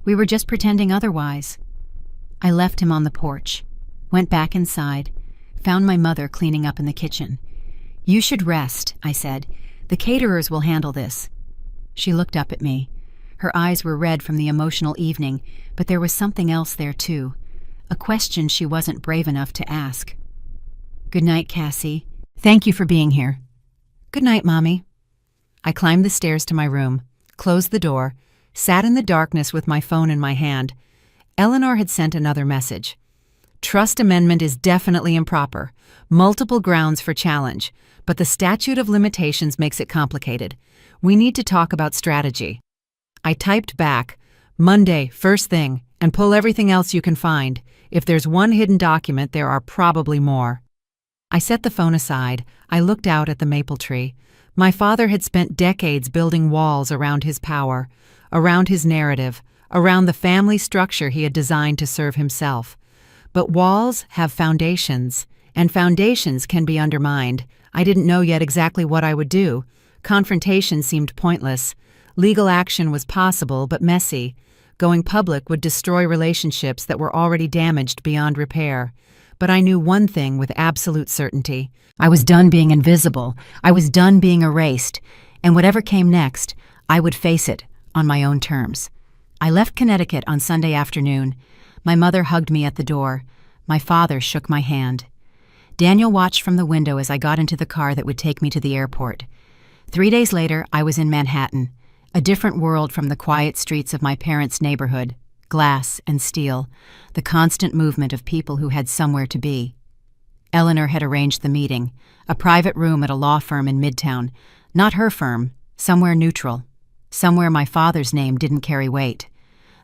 We were just pretending otherwise." I left him on the porch, went back inside, found my mother cleaning up in the kitchen. "You should rest," I said. "The caterers will handle this." She looked up at me. Her eyes were red from the emotional evening, but there was something else there too, a question she wasn't brave enough to ask. "Good night, Cassie. Thank you for being here." "Good night, Mommy." I climbed the stairs to my room, closed the door, sat in the darkness with my phone in my hand. Eleanor had sent another message. "Trust amendment is definitely improper. Multiple grounds for challenge, but the statute of limitations makes it complicated. We need to talk about strategy." I typed back, "Monday, first thing, and pull everything else you can find. If there's one hidden document, there are probably more." I set the phone aside. I looked out at the maple tree. My father had spent decades building walls around his power, around his narrative, around the family structure he had designed to serve himself. But walls have foundations, and foundations can be undermined. I didn't know yet exactly what I would do. Confrontation seemed pointless. Legal action was possible, but messy. Going public would destroy relationships that were already damaged beyond repair. But I knew one thing with absolute certainty. I was done being invisible. I was done being erased. And whatever came next, I would face it on my own terms. I left Connecticut on Sunday afternoon. My mother hugged me at the door. My father shook my hand. Daniel watched from the window as I got into the car that would take me to the airport. 3 days later, I was in Manhattan, a different world from the quiet streets of my parents' neighborhood, glass and steel, the constant movement of people who had somewhere to be. Eleanor had arranged the meeting, a private room at a law firm in Midtown. Not her firm, somewhere neutral, somewhere my father's name didn't carry weight.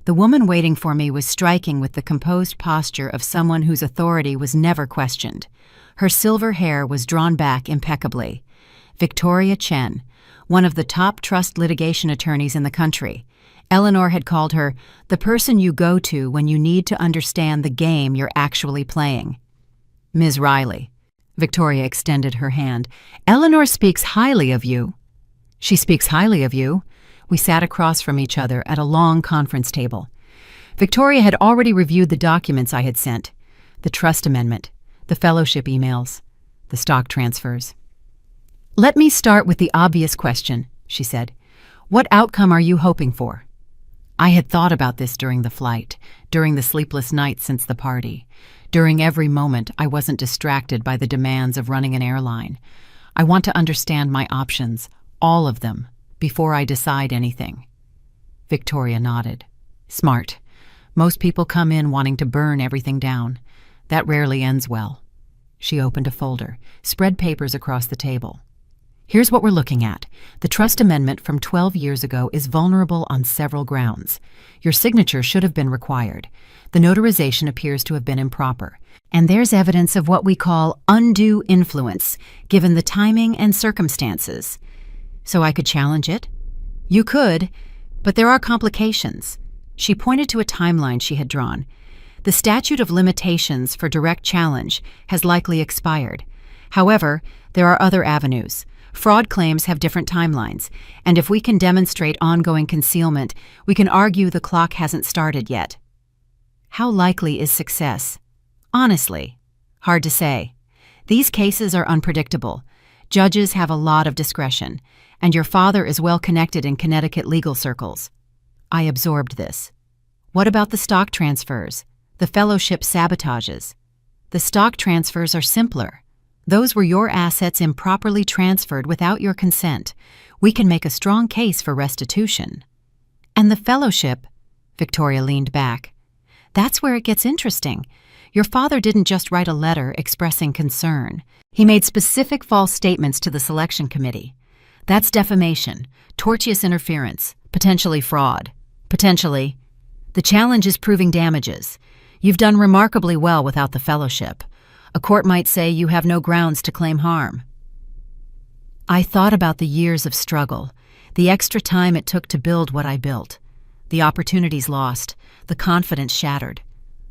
The woman waiting for me was striking with the composed posture of someone whose authority was never questioned. Her silver hair was drawn back impeccably. Victoria Chen, one of the top trust litigation attorneys in the country. Eleanor had called her the person you go to when you need to understand the game you're actually playing. Ms. Riley. Victoria extended her hand. Eleanor speaks highly of you. She speaks highly of you. We sat across from each other at a long conference table. Victoria had already reviewed the documents I had sent, the trust amendment, the fellowship emails, the stock transfers. Let me start with the obvious question, she said. What outcome are you hoping for? I had thought about this during the flight, during the sleepless nights since the party, during every moment I wasn't distracted by the demands of running an airline. I want to understand my options, all of them, before I decide anything. Victoria nodded. Smart. Most people come in wanting to burn everything down. That rarely ends well. She opened a folder, spread papers across the table. Here's what we're looking at. The trust amendment from 12 years ago is vulnerable on several grounds. Your signature should have been required. The notarization appears to have been improper. And there's evidence of what we call undue influence, given the timing and circumstances. So I could challenge it? You could, but there are complications. She pointed to a timeline she had drawn. The statute of limitations for direct challenge has likely expired. However, there are other avenues. Fraud claims have different timelines, and if we can demonstrate ongoing concealment, we can argue the clock hasn't started yet. How likely is success? Honestly, hard to say. These cases are unpredictable. Judges have a lot of discretion, and your father is well connected in Connecticut legal circles. I absorbed this. What about the stock transfers? The fellowship sabotages? The stock transfers are simpler. Those were your assets improperly transferred without your consent. We can make a strong case for restitution. And the fellowship, Victoria leaned back. That's where it gets interesting. Your father didn't just write a letter expressing concern. He made specific false statements to the selection committee. That's defamation, tortious interference, potentially fraud. Potentially. The challenge is proving damages. You've done remarkably well without the fellowship. A court might say you have no grounds to claim harm. I thought about the years of struggle, the extra time it took to build what I built, the opportunities lost, the confidence shattered.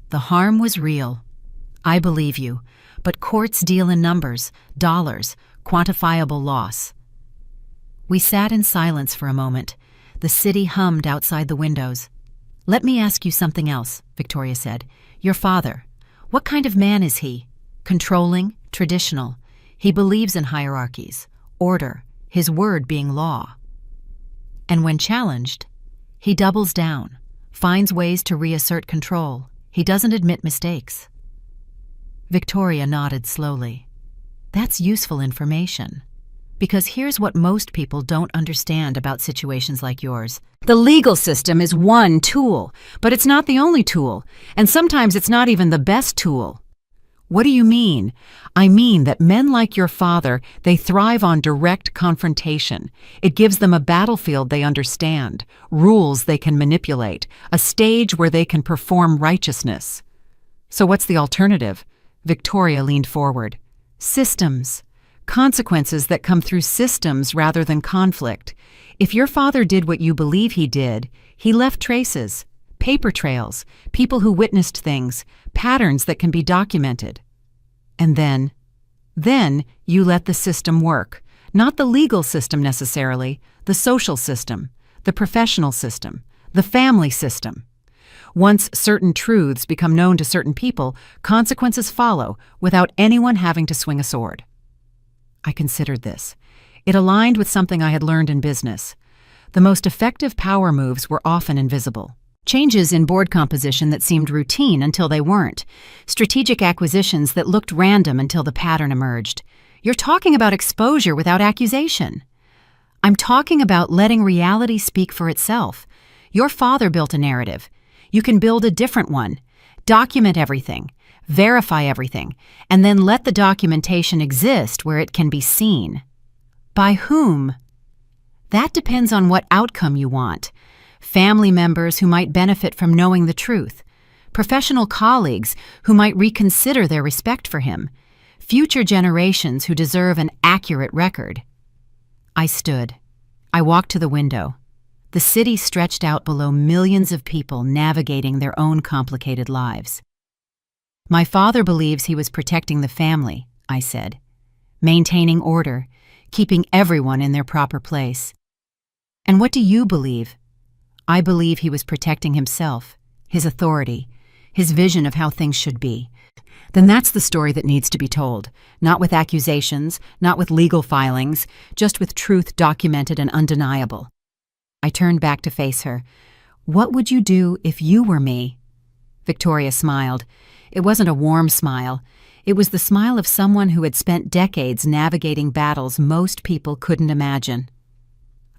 The harm was real. I believe you, but courts deal in numbers, dollars, quantifiable loss. We sat in silence for a moment. The city hummed outside the windows. Let me ask you something else, Victoria said. Your father, what kind of man is he? Controlling, traditional. He believes in hierarchies, order, his word being law. And when challenged, he doubles down, finds ways to reassert control. He doesn't admit mistakes. Victoria nodded slowly. That's useful information. Because here's what most people don't understand about situations like yours. The legal system is one tool, but it's not the only tool, and sometimes it's not even the best tool. What do you mean? I mean that men like your father, they thrive on direct confrontation. It gives them a battlefield they understand, rules they can manipulate, a stage where they can perform righteousness. So what's the alternative? Victoria leaned forward. Systems. Consequences that come through systems rather than conflict. If your father did what you believe he did, he left traces. Paper trails, people who witnessed things, patterns that can be documented. And then you let the system work. Not the legal system necessarily, the social system, the professional system, the family system. Once certain truths become known to certain people, consequences follow without anyone having to swing a sword. I considered this. It aligned with something I had learned in business. The most effective power moves were often invisible. Changes in board composition that seemed routine until they weren't. Strategic acquisitions that looked random until the pattern emerged. You're talking about exposure without accusation. I'm talking about letting reality speak for itself. Your father built a narrative. You can build a different one. Document everything. Verify everything. And then let the documentation exist where it can be seen. By whom? That depends on what outcome you want. Family members who might benefit from knowing the truth, professional colleagues who might reconsider their respect for him, future generations who deserve an accurate record. I stood. I walked to the window. The city stretched out below millions of people navigating their own complicated lives. My father believes he was protecting the family, I said, maintaining order, keeping everyone in their proper place. And what do you believe? I believe he was protecting himself, his authority, his vision of how things should be. Then that's the story that needs to be told, not with accusations, not with legal filings, just with truth documented and undeniable. I turned back to face her. What would you do if you were me? Victoria smiled. It wasn't a warm smile. It was the smile of someone who had spent decades navigating battles most people couldn't imagine.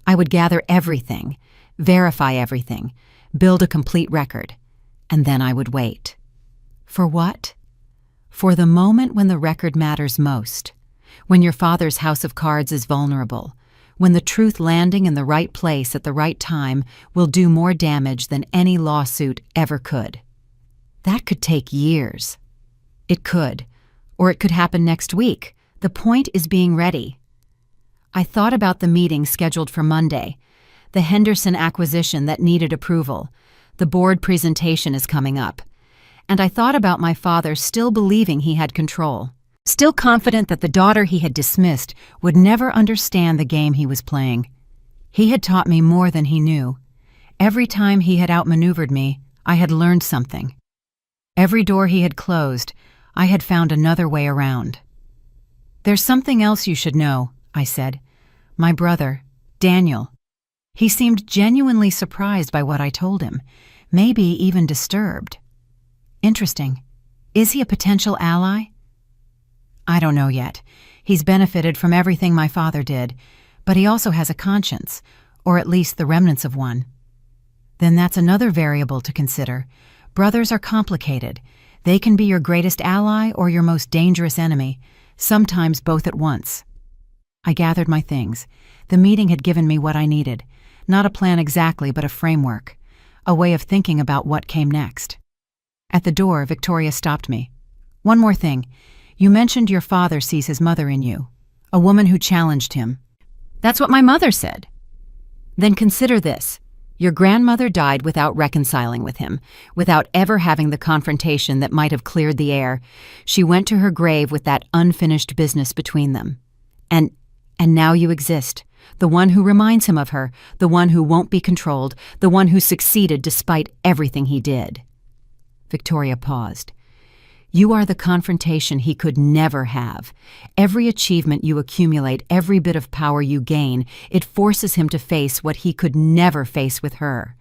I would gather everything, verify everything, build a complete record, and then I would wait. For what? For the moment when the record matters most, when your father's house of cards is vulnerable, when the truth landing in the right place at the right time will do more damage than any lawsuit ever could. That could take years. It could, or it could happen next week. The point is being ready. I thought about the meeting scheduled for Monday, the Henderson acquisition that needed approval. The board presentation is coming up. And I thought about my father still believing he had control, still confident that the daughter he had dismissed would never understand the game he was playing. He had taught me more than he knew. Every time he had outmaneuvered me, I had learned something. Every door he had closed, I had found another way around. There's something else you should know, I said. My brother, Daniel. He seemed genuinely surprised by what I told him, maybe even disturbed. Interesting. Is he a potential ally? I don't know yet. He's benefited from everything my father did, but he also has a conscience, or at least the remnants of one. Then that's another variable to consider. Brothers are complicated. They can be your greatest ally or your most dangerous enemy, sometimes both at once. I gathered my things. The meeting had given me what I needed. Not a plan exactly, but a framework. A way of thinking about what came next. At the door, Victoria stopped me. One more thing. You mentioned your father sees his mother in you, a woman who challenged him. That's what my mother said. Then consider this. Your grandmother died without reconciling with him, without ever having the confrontation that might have cleared the air. She went to her grave with that unfinished business between them. And now you exist. The one who reminds him of her, the one who won't be controlled, the one who succeeded despite everything he did. Victoria paused. You are the confrontation he could never have. Every achievement you accumulate, every bit of power you gain, it forces him to face what he could never face with her.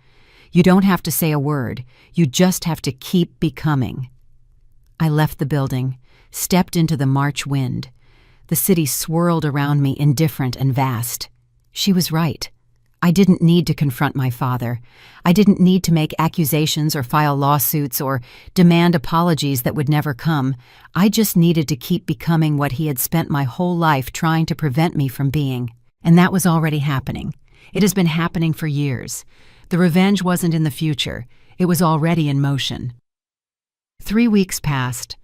You don't have to say a word. You just have to keep becoming. I left the building, stepped into the March wind. The city swirled around me, indifferent and vast. She was right. I didn't need to confront my father. I didn't need to make accusations or file lawsuits or demand apologies that would never come. I just needed to keep becoming what he had spent my whole life trying to prevent me from being. And that was already happening. It has been happening for years. The revenge wasn't in the future. It was already in motion. 3 weeks passed.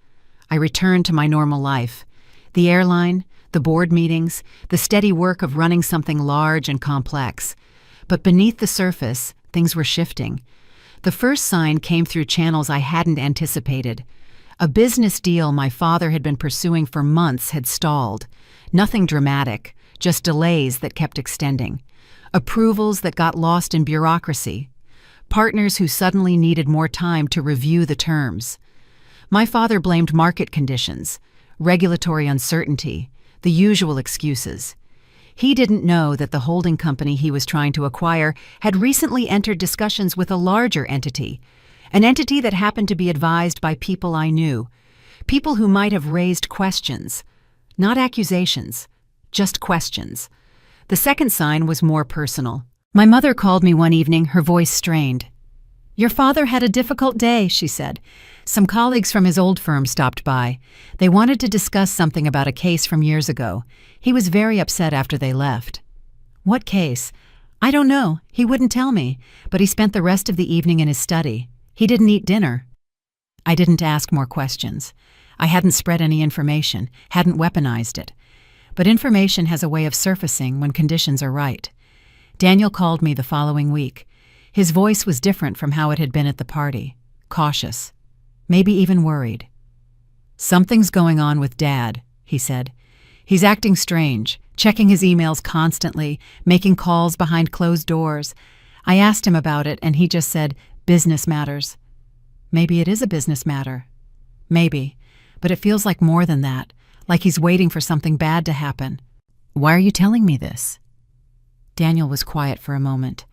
I returned to my normal life. The airline, the board meetings, the steady work of running something large and complex. But beneath the surface, things were shifting. The first sign came through channels I hadn't anticipated. A business deal my father had been pursuing for months had stalled. Nothing dramatic, just delays that kept extending. Approvals that got lost in bureaucracy. Partners who suddenly needed more time to review the terms. My father blamed market conditions, regulatory uncertainty, the usual excuses. He didn't know that the holding company he was trying to acquire had recently entered discussions with a larger entity, an entity that happened to be advised by people I knew, people who might have raised questions. Not accusations, just questions. The second sign was more personal. My mother called me one evening, her voice strained. Your father had a difficult day, she said. Some colleagues from his old firm stopped by. They wanted to discuss something about a case from years ago. He was very upset after they left. What case? I don't know. He wouldn't tell me, but he spent the rest of the evening in his study. He didn't eat dinner. I didn't ask more questions. I hadn't spread any information, hadn't weaponized it. But information has a way of surfacing when conditions are right. Daniel called me the following week. His voice was different from how it had been at the party. Cautious. Maybe even worried. "Something's going on with Dad," he said. "He's acting strange, checking his emails constantly, making calls behind closed doors." I asked him about it, and he just said, "Business matters." Maybe it is a business matter. Maybe. But it feels like more than that, like he's waiting for something bad to happen. "Why are you telling me this?" Daniel was quiet for a moment.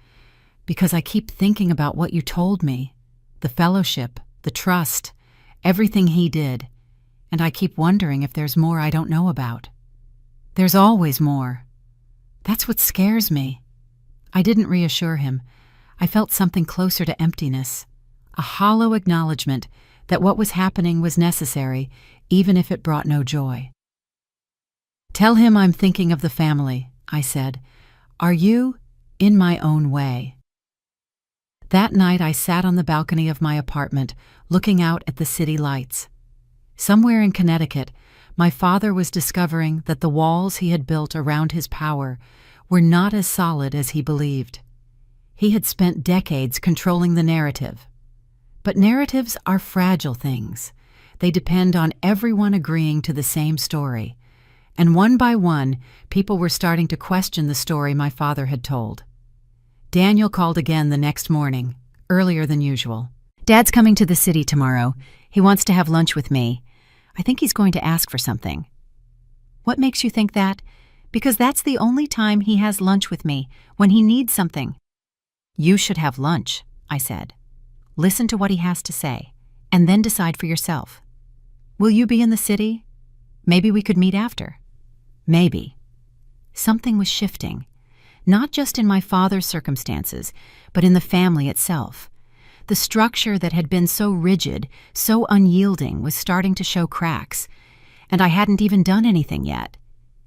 "Because I keep thinking about what you told me. The fellowship, the trust, everything he did. And I keep wondering if there's more I don't know about." "There's always more. That's what scares me." I didn't reassure him. I felt something closer to emptiness, a hollow acknowledgement that what was happening was necessary, even if it brought no joy. "Tell him I'm thinking of the family," I said. "Are you? In my own way." That night I sat on the balcony of my apartment, looking out at the city lights. Somewhere in Connecticut, my father was discovering that the walls he had built around his power were not as solid as he believed. He had spent decades controlling the narrative. But narratives are fragile things. They depend on everyone agreeing to the same story. And one by one, people were starting to question the story my father had told. Daniel called again the next morning, earlier than usual. "Dad's coming to the city tomorrow. He wants to have lunch with me. I think he's going to ask for something." "What makes you think that?" "Because that's the only time he has lunch with me, when he needs something." "You should have lunch," I said. "Listen to what he has to say, and then decide for yourself. Will you be in the city? Maybe we could meet after." Maybe. Something was shifting, not just in my father's circumstances, but in the family itself. The structure that had been so rigid, so unyielding, was starting to show cracks, and I hadn't even done anything yet.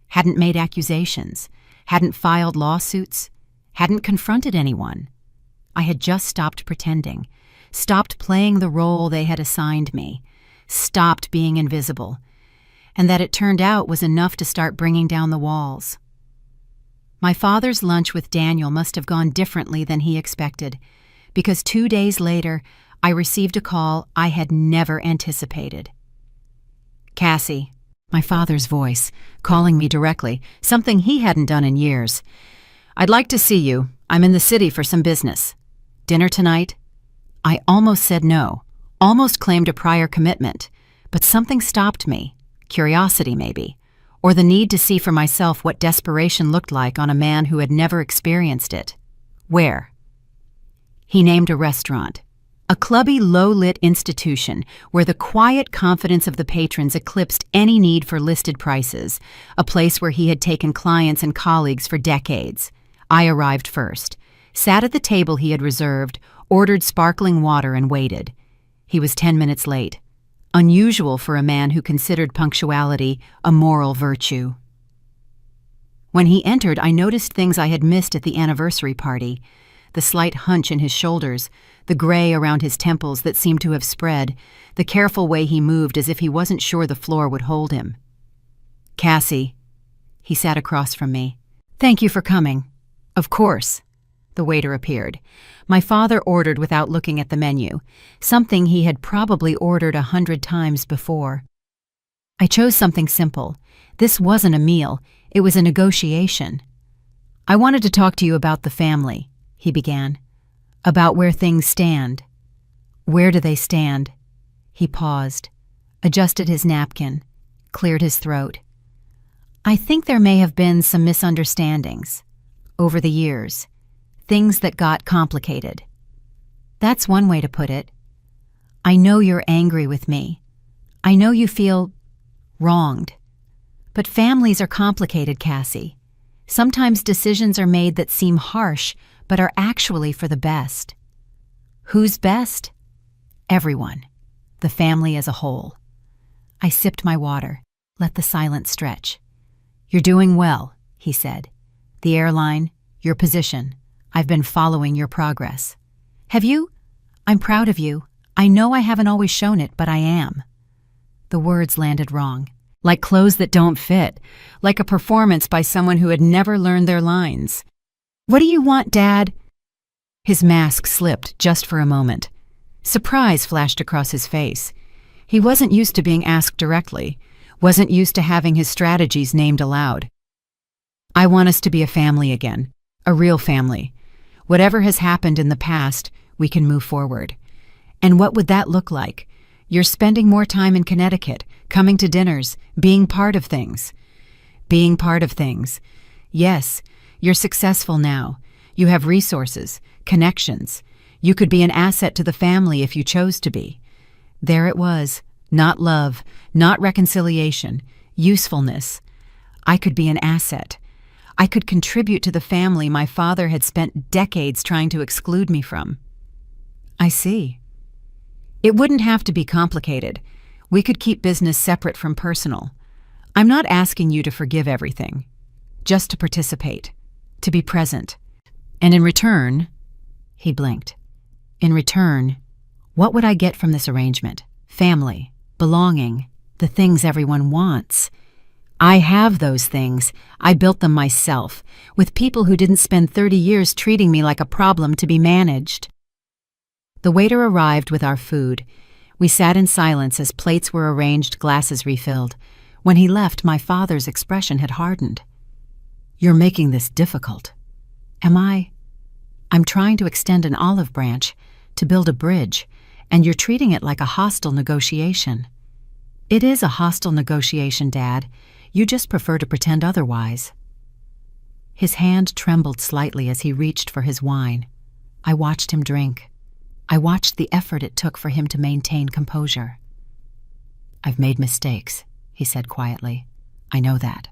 Hadn't made accusations, hadn't filed lawsuits, hadn't confronted anyone. I had just stopped pretending, stopped playing the role they had assigned me, stopped being invisible, and that it turned out was enough to start bringing down the walls. My father's lunch with Daniel must have gone differently than he expected, because 2 days later, I received a call I had never anticipated. "Cassie," my father's voice, calling me directly, something he hadn't done in years. "I'd like to see you. I'm in the city for some business. Dinner tonight?" I almost said no, almost claimed a prior commitment, but something stopped me. Curiosity, maybe, or the need to see for myself what desperation looked like on a man who had never experienced it. "Where?" He named a restaurant, a clubby, low-lit institution where the quiet confidence of the patrons eclipsed any need for listed prices, a place where he had taken clients and colleagues for decades. I arrived first, sat at the table he had reserved, ordered sparkling water, and waited. He was 10 minutes late, unusual for a man who considered punctuality a moral virtue. When he entered, I noticed things I had missed at the anniversary party: the slight hunch in his shoulders, the gray around his temples that seemed to have spread, the careful way he moved as if he wasn't sure the floor would hold him. "Cassie," he sat across from me. "Thank you for coming." "Of course." The waiter appeared. My father ordered without looking at the menu, something he had probably ordered 100 times before. I chose something simple. This wasn't a meal, it was a negotiation. "I wanted to talk to you about the family," he began. "About where things stand." "Where do they stand?" He paused, adjusted his napkin, cleared his throat. "I think there may have been some misunderstandings over the years. Things that got complicated. That's one way to put it. I know you're angry with me. I know you feel wronged. But families are complicated, Cassie. Sometimes decisions are made that seem harsh, but are actually for the best. Who's best? Everyone. The family as a whole." I sipped my water, let the silence stretch. "You're doing well," he said. "The airline, your position. I've been following your progress." "Have you? I'm proud of you. I know I haven't always shown it, but I am." The words landed wrong. like clothes that don't fit, like a performance by someone who had never learned their lines. "What do you want, Dad?" His mask slipped just for a moment. Surprise flashed across his face. He wasn't used to being asked directly, wasn't used to having his strategies named aloud. "I want us to be a family again, a real family. Whatever has happened in the past, we can move forward." "And what would that look like? You're spending more time in Connecticut, coming to dinners, being part of things." "Being part of things. Yes, you're successful now. You have resources, connections. You could be an asset to the family if you chose to be." There it was, not love, not reconciliation, usefulness. I could be an asset. I could contribute to the family my father had spent decades trying to exclude me from. I see. It wouldn't have to be complicated. We could keep business separate from personal. I'm not asking you to forgive everything, just to participate, to be present. And in return, he blinked. In return, what would I get from this arrangement? Family, belonging, the things everyone wants. I have those things. I built them myself, with people who didn't spend 30 years treating me like a problem to be managed. The waiter arrived with our food. We sat in silence as plates were arranged, glasses refilled. When he left, my father's expression had hardened. "You're making this difficult." "Am I? I'm trying to extend an olive branch, to build a bridge, and you're treating it like a hostile negotiation." "It is a hostile negotiation, Dad. You just prefer to pretend otherwise." His hand trembled slightly as he reached for his wine. I watched him drink. I watched the effort it took for him to maintain composure. "I've made mistakes," he said quietly. "I know that.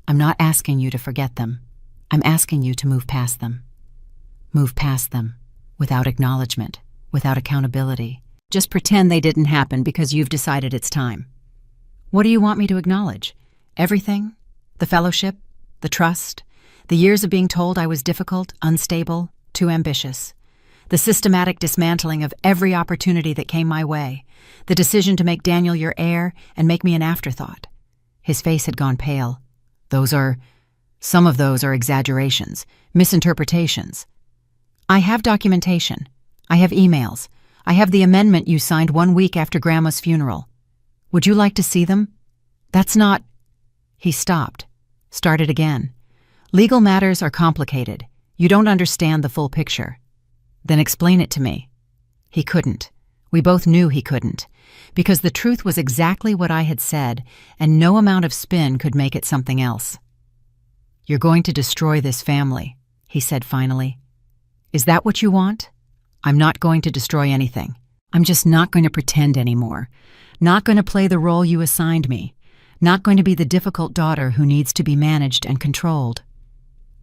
I'm not asking you to forget them. I'm asking you to move past them. Move past them, without acknowledgement, without accountability. Just pretend they didn't happen because you've decided it's time." "What do you want me to acknowledge? Everything? The fellowship? The trust? The years of being told I was difficult, unstable, too ambitious? The systematic dismantling of every opportunity that came my way? The decision to make Daniel your heir and make me an afterthought?" His face had gone pale. Some of those are exaggerations, misinterpretations. "I have documentation. I have emails. I have the amendment you signed 1 week after Grandma's funeral. Would you like to see them?" "That's not—" He stopped, started again. "Legal matters are complicated. You don't understand the full picture." "Then explain it to me." He couldn't. We both knew he couldn't, because the truth was exactly what I had said, and no amount of spin could make it something else. "You're going to destroy this family," he said finally. "Is that what you want?" "I'm not going to destroy anything. I'm just not going to pretend anymore. Not going to play the role you assigned me. Not going to be the difficult daughter who needs to be managed and controlled."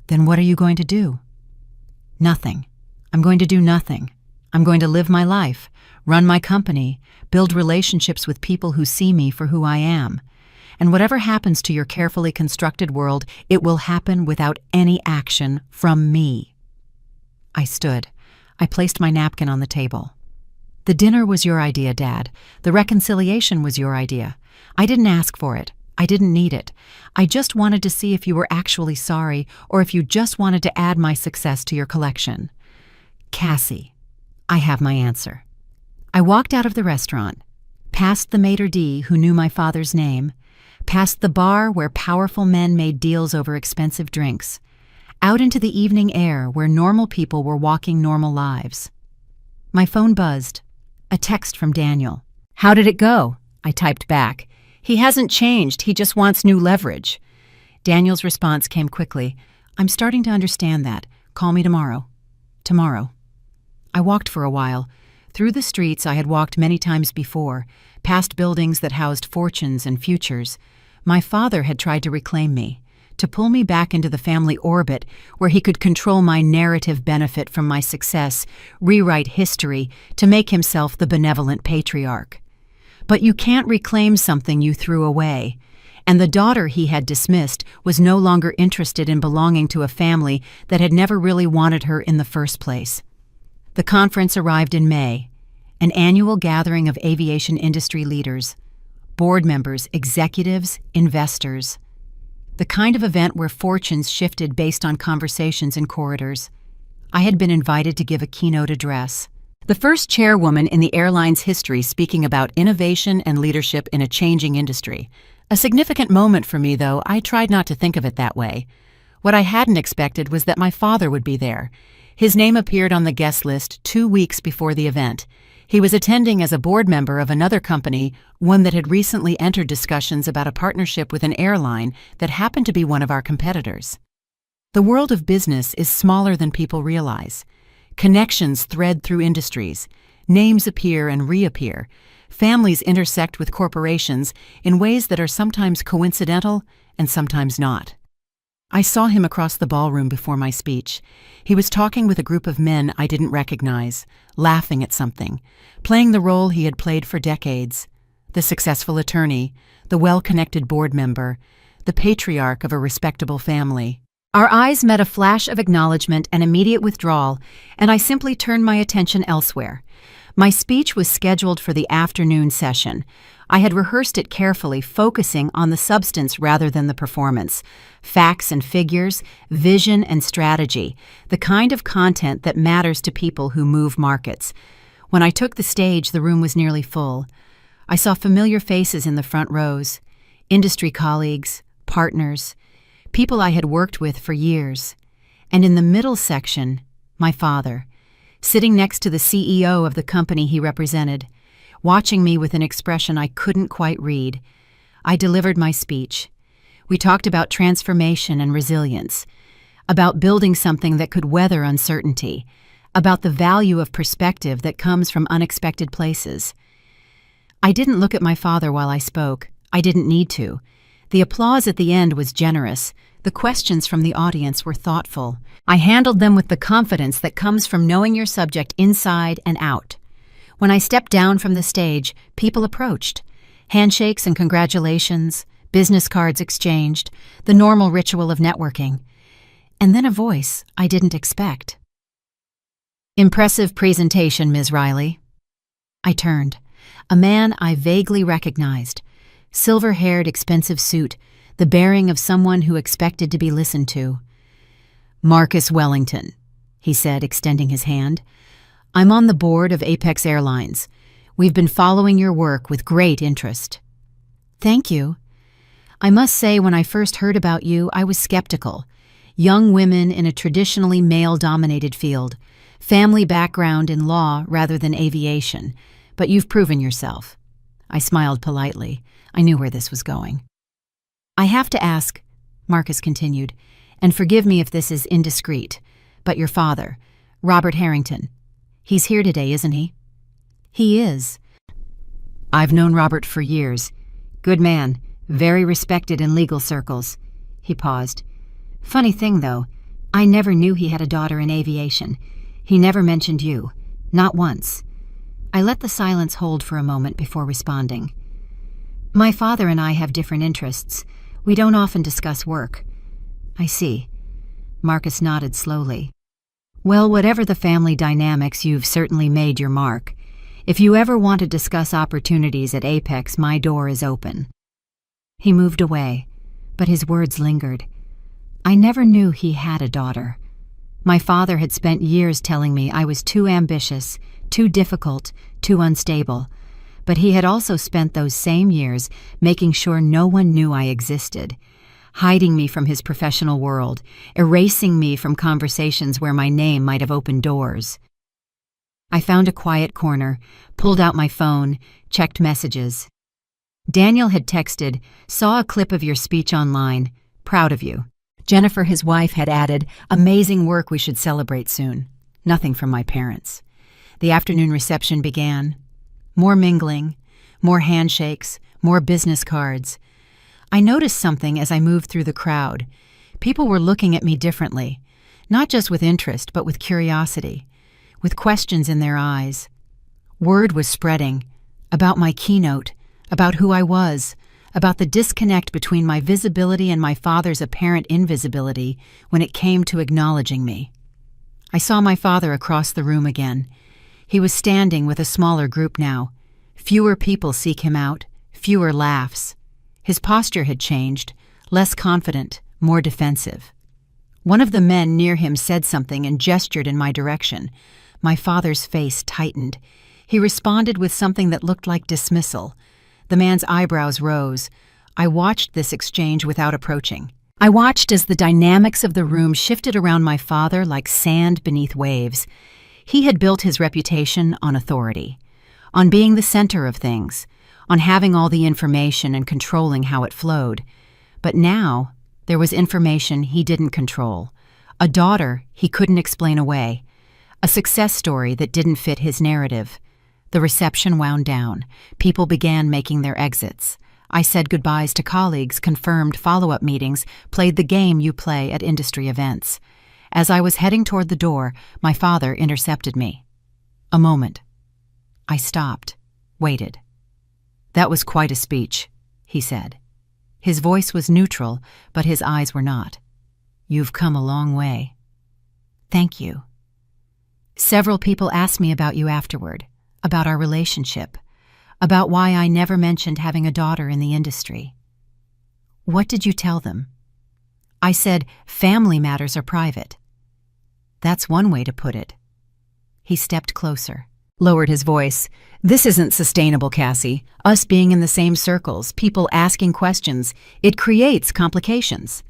"Then what are you going to do?" "Nothing. I'm going to do nothing. I'm going to live my life, run my company, build relationships with people who see me for who I am. And whatever happens to your carefully constructed world, it will happen without any action from me." I stood. I placed my napkin on the table. "The dinner was your idea, Dad. The reconciliation was your idea. I didn't ask for it. I didn't need it. I just wanted to see if you were actually sorry or if you just wanted to add my success to your collection." "Cassie, I have my answer." I walked out of the restaurant, past the maitre d' who knew my father's name, past the bar where powerful men made deals over expensive drinks, out into the evening air where normal people were walking normal lives. My phone buzzed. A text from Daniel. "How did it go?" I typed back. "He hasn't changed, he just wants new leverage." Daniel's response came quickly. "I'm starting to understand that. Call me tomorrow." Tomorrow. I walked for a while. Through the streets I had walked many times before, past buildings that housed fortunes and futures. My father had tried to reclaim me, to pull me back into the family orbit where he could control my narrative benefit from my success, rewrite history, to make himself the benevolent patriarch. But you can't reclaim something you threw away, and the daughter he had dismissed was no longer interested in belonging to a family that had never really wanted her in the first place. The conference arrived in May, an annual gathering of aviation industry leaders. board members, executives, investors. The kind of event where fortunes shifted based on conversations in corridors. I had been invited to give a keynote address. The first chairwoman in the airline's history speaking about innovation and leadership in a changing industry. A significant moment for me, though. I tried not to think of it that way. What I hadn't expected was that my father would be there. His name appeared on the guest list 2 weeks before the event. He was attending as a board member of another company, one that had recently entered discussions about a partnership with an airline that happened to be one of our competitors. The world of business is smaller than people realize. Connections thread through industries. Names appear and reappear. Families intersect with corporations in ways that are sometimes coincidental and sometimes not. I saw him across the ballroom before my speech. He was talking with a group of men I didn't recognize, laughing at something, playing the role he had played for decades. The successful attorney, the well-connected board member, the patriarch of a respectable family. Our eyes met a flash of acknowledgement and immediate withdrawal, and I simply turned my attention elsewhere. My speech was scheduled for the afternoon session. I had rehearsed it carefully, focusing on the substance rather than the performance. Facts and figures, vision and strategy, the kind of content that matters to people who move markets. When I took the stage, the room was nearly full. I saw familiar faces in the front rows, industry colleagues, partners, people I had worked with for years. And in the middle section, my father, sitting next to the CEO of the company he represented, watching me with an expression I couldn't quite read. I delivered my speech. We talked about transformation and resilience, about building something that could weather uncertainty, about the value of perspective that comes from unexpected places. I didn't look at my father while I spoke. I didn't need to. The applause at the end was generous. The questions from the audience were thoughtful. I handled them with the confidence that comes from knowing your subject inside and out. When I stepped down from the stage, people approached. Handshakes and congratulations, business cards exchanged, the normal ritual of networking. And then a voice I didn't expect. "Impressive presentation, Ms. Riley." I turned. A man I vaguely recognized. Silver-haired, expensive suit, the bearing of someone who expected to be listened to. "Marcus Wellington," he said, extending his hand. "I'm on the board of Apex Airlines. We've been following your work with great interest." "Thank you. I must say, when I first heard about you, I was skeptical. Young women in a traditionally male-dominated field, family background in law rather than aviation, but you've proven yourself." I smiled politely. I knew where this was going. "I have to ask," Marcus continued, "and forgive me if this is indiscreet, but your father, Robert Harrington, he's here today, isn't he?" "He is." "I've known Robert for years. Good man, very respected in legal circles." He paused. "Funny thing, though, I never knew he had a daughter in aviation. He never mentioned you. Not once." I let the silence hold for a moment before responding. "My father and I have different interests. We don't often discuss work." "I see." Marcus nodded slowly. "Well, whatever the family dynamics, you've certainly made your mark. If you ever want to discuss opportunities at Apex, my door is open." He moved away, but his words lingered. I never knew he had a daughter. My father had spent years telling me I was too ambitious, too difficult, too unstable. But he had also spent those same years making sure no one knew I existed, hiding me from his professional world, erasing me from conversations where my name might have opened doors. I found a quiet corner, pulled out my phone, checked messages. Daniel had texted, "Saw a clip of your speech online. Proud of you." Jennifer, his wife, had added, "Amazing work, we should celebrate soon." Nothing from my parents. The afternoon reception began. More mingling, more handshakes, more business cards. I noticed something as I moved through the crowd. People were looking at me differently, not just with interest, but with curiosity, with questions in their eyes. Word was spreading about my keynote, about who I was, about the disconnect between my visibility and my father's apparent invisibility when it came to acknowledging me. I saw my father across the room again. He was standing with a smaller group now. Fewer people seek him out, fewer laughs. His posture had changed, less confident, more defensive. One of the men near him said something and gestured in my direction. My father's face tightened. He responded with something that looked like dismissal. The man's eyebrows rose. I watched this exchange without approaching. I watched as the dynamics of the room shifted around my father like sand beneath waves. He had built his reputation on authority, on being the center of things, on having all the information and controlling how it flowed. But now, there was information he didn't control, a daughter he couldn't explain away, a success story that didn't fit his narrative. The reception wound down. People began making their exits. I said goodbyes to colleagues, confirmed follow-up meetings, played the game you play at industry events. As I was heading toward the door, my father intercepted me. A moment. I stopped, waited. "That was quite a speech," he said. His voice was neutral, but his eyes were not. "You've come a long way." "Thank you." "Several people asked me about you afterward, about our relationship, about why I never mentioned having a daughter in the industry." "What did you tell them?" "I said family matters are private." "That's one way to put it." He stepped closer, lowered his voice. "This isn't sustainable, Cassie. Us being in the same circles, people asking questions, it creates complications."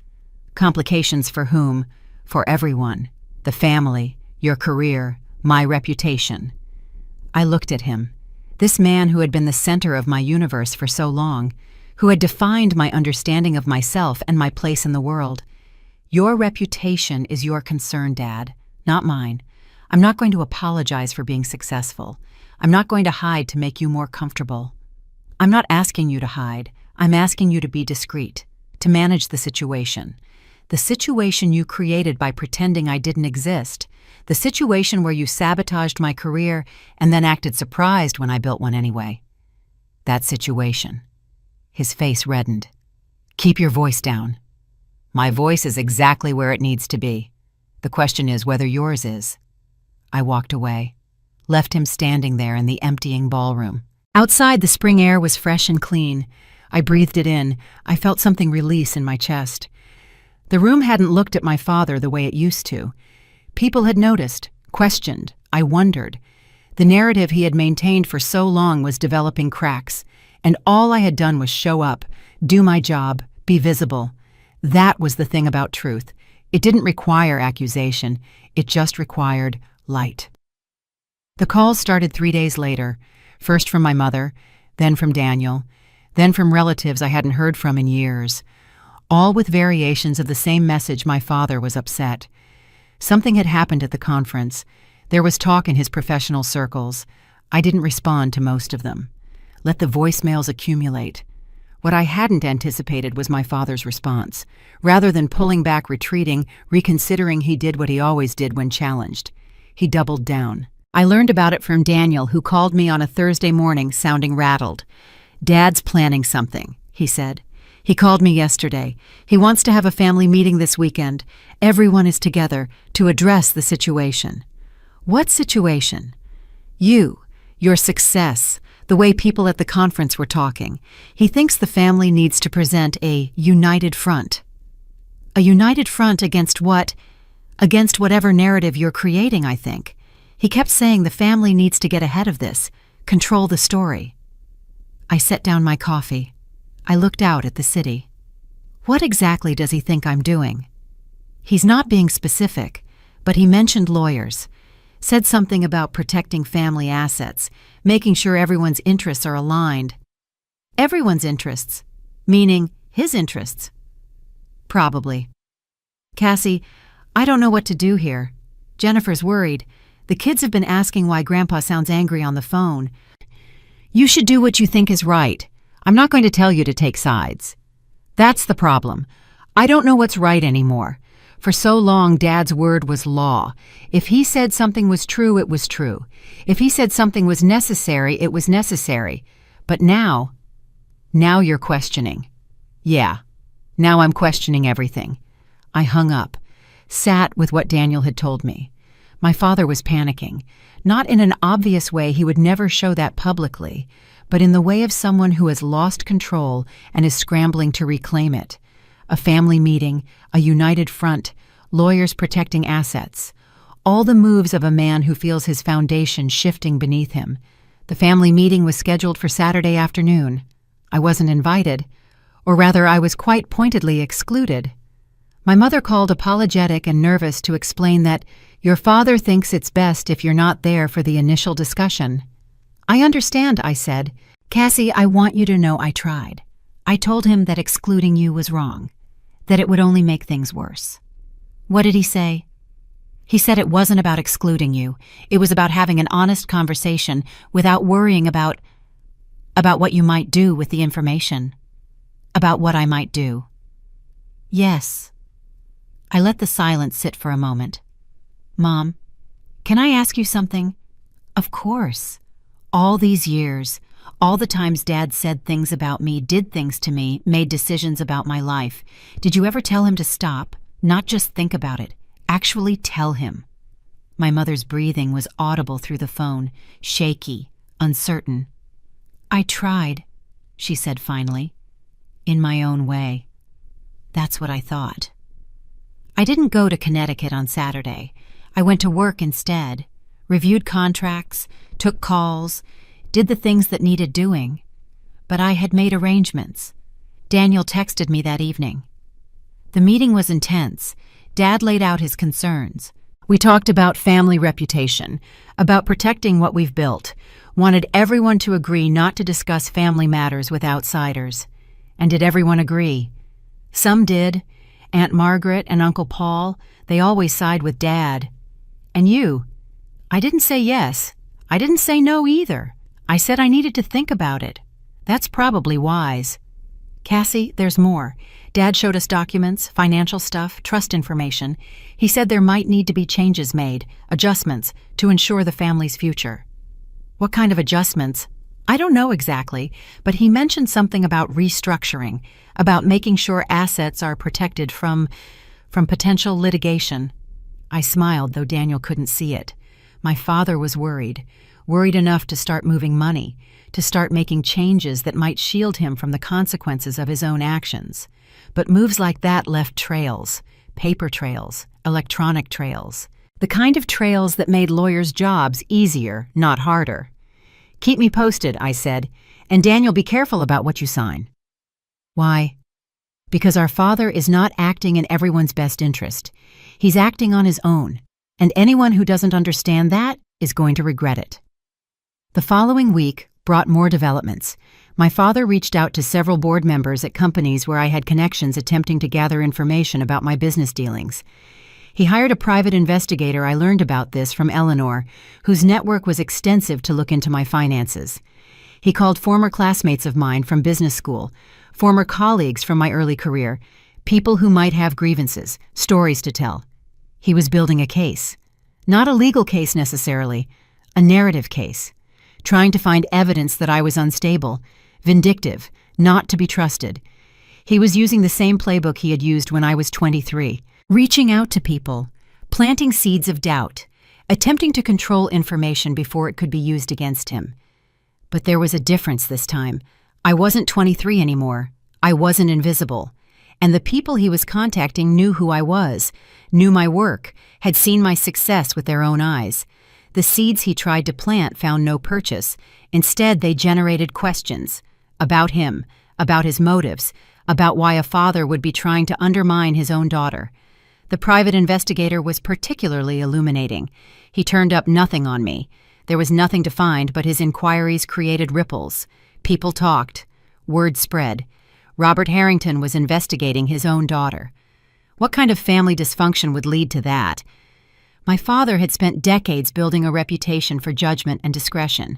"Complications for whom?" "For everyone. The family, your career, my reputation." I looked at him. This man who had been the center of my universe for so long, who had defined my understanding of myself and my place in the world. "Your reputation is your concern, Dad, not mine. I'm not going to apologize for being successful. I'm not going to hide to make you more comfortable. I'm not asking you to hide. I'm asking you to be discreet, to manage the situation. The situation you created by pretending I didn't exist. The situation where you sabotaged my career and then acted surprised when I built one anyway. That situation." His face reddened. "Keep your voice down." "My voice is exactly where it needs to be. The question is whether yours is." I walked away, left him standing there in the emptying ballroom. Outside, the spring air was fresh and clean. I breathed it in. I felt something release in my chest. The room hadn't looked at my father the way it used to. People had noticed, questioned, I wondered. The narrative he had maintained for so long was developing cracks, and all I had done was show up, do my job, be visible. That was the thing about truth. It didn't require accusation. It just required light. The calls started 3 days later, first from my mother, then from Daniel, then from relatives I hadn't heard from in years, all with variations of the same message. My father was upset. Something had happened at the conference. There was talk in his professional circles. I didn't respond to most of them. Let the voicemails accumulate. What I hadn't anticipated was my father's response. Rather than pulling back, retreating, reconsidering, he did what he always did when challenged. He doubled down. I learned about it from Daniel, who called me on a Thursday morning sounding rattled. "Dad's planning something," he said. "He called me yesterday. He wants to have a family meeting this weekend. Everyone is together to address the situation." "What situation?" Your success, the way people at the conference were talking. He thinks the family needs to present a united front. A united front against what? Against whatever narrative you're creating, I think. He kept saying the family needs to get ahead of this, control the story. I set down my coffee. I looked out at the city. What exactly does he think I'm doing? He's not being specific, but he mentioned lawyers, said something about protecting family assets, making sure everyone's interests are aligned. Everyone's interests, meaning his interests. Probably. "Cassie, I don't know what to do here. Jennifer's worried. The kids have been asking why Grandpa sounds angry on the phone. You should do what you think is right. I'm not going to tell you to take sides. That's the problem. I don't know what's right anymore. For so long, Dad's word was law. If he said something was true, it was true. If he said something was necessary, it was necessary. But now you're questioning." "Yeah, now I'm questioning everything." I hung up, sat with what Daniel had told me. My father was panicking, not in an obvious way, he would never show that publicly, but in the way of someone who has lost control and is scrambling to reclaim it. A family meeting, a united front, lawyers protecting assets. All the moves of a man who feels his foundation shifting beneath him. The family meeting was scheduled for Saturday afternoon. I wasn't invited, or rather I was quite pointedly excluded. My mother called apologetic and nervous to explain that your father thinks it's best if you're not there for the initial discussion. I understand, I said. Cassie, I want you to know I tried. I told him that excluding you was wrong, that it would only make things worse. What did he say? He said it wasn't about excluding you. It was about having an honest conversation without worrying about what you might do with the information. About what I might do. Yes. I let the silence sit for a moment. Mom, can I ask you something? Of course. All these years, all the times Dad said things about me, did things to me, made decisions about my life. Did you ever tell him to stop? Not just think about it. Actually tell him. My mother's breathing was audible through the phone, shaky, uncertain. I tried, she said finally, in my own way. That's what I thought. I didn't go to Connecticut on Saturday. I went to work instead, reviewed contracts, took calls, did the things that needed doing. But I had made arrangements. Daniel texted me that evening. The meeting was intense. Dad laid out his concerns. We talked about family reputation, about protecting what we've built, wanted everyone to agree not to discuss family matters with outsiders. And did everyone agree? Some did. Aunt Margaret and Uncle Paul, they always side with Dad. And you? I didn't say yes. I didn't say no either. I said I needed to think about it. That's probably wise. Cassie, there's more. Dad showed us documents, financial stuff, trust information. He said there might need to be changes made, adjustments, to ensure the family's future. What kind of adjustments? I don't know exactly, but he mentioned something about restructuring, about making sure assets are protected from potential litigation. I smiled, though Daniel couldn't see it. My father was worried enough to start moving money, to start making changes that might shield him from the consequences of his own actions. But moves like that left trails, paper trails, electronic trails, the kind of trails that made lawyers' jobs easier, not harder. Keep me posted, I said, and Daniel, be careful about what you sign. Why? Because our father is not acting in everyone's best interest. He's acting on his own, and anyone who doesn't understand that is going to regret it. The following week brought more developments. My father reached out to several board members at companies where I had connections attempting to gather information about my business dealings. He hired a private investigator. I learned about this from Eleanor, whose network was extensive to look into my finances. He called former classmates of mine from business school, former colleagues from my early career, people who might have grievances, stories to tell. He was building a case. Not a legal case necessarily, a narrative case. Trying to find evidence that I was unstable, vindictive, not to be trusted. He was using the same playbook he had used when I was 23, reaching out to people, planting seeds of doubt, attempting to control information before it could be used against him. But there was a difference this time. I wasn't 23 anymore. I wasn't invisible. And the people he was contacting knew who I was, knew my work, had seen my success with their own eyes. The seeds he tried to plant found no purchase. Instead, they generated questions about him, about his motives, about why a father would be trying to undermine his own daughter. The private investigator was particularly illuminating. He turned up nothing on me. There was nothing to find, but his inquiries created ripples. People talked. Word spread. Robert Harrington was investigating his own daughter. What kind of family dysfunction would lead to that? My father had spent decades building a reputation for judgment and discretion.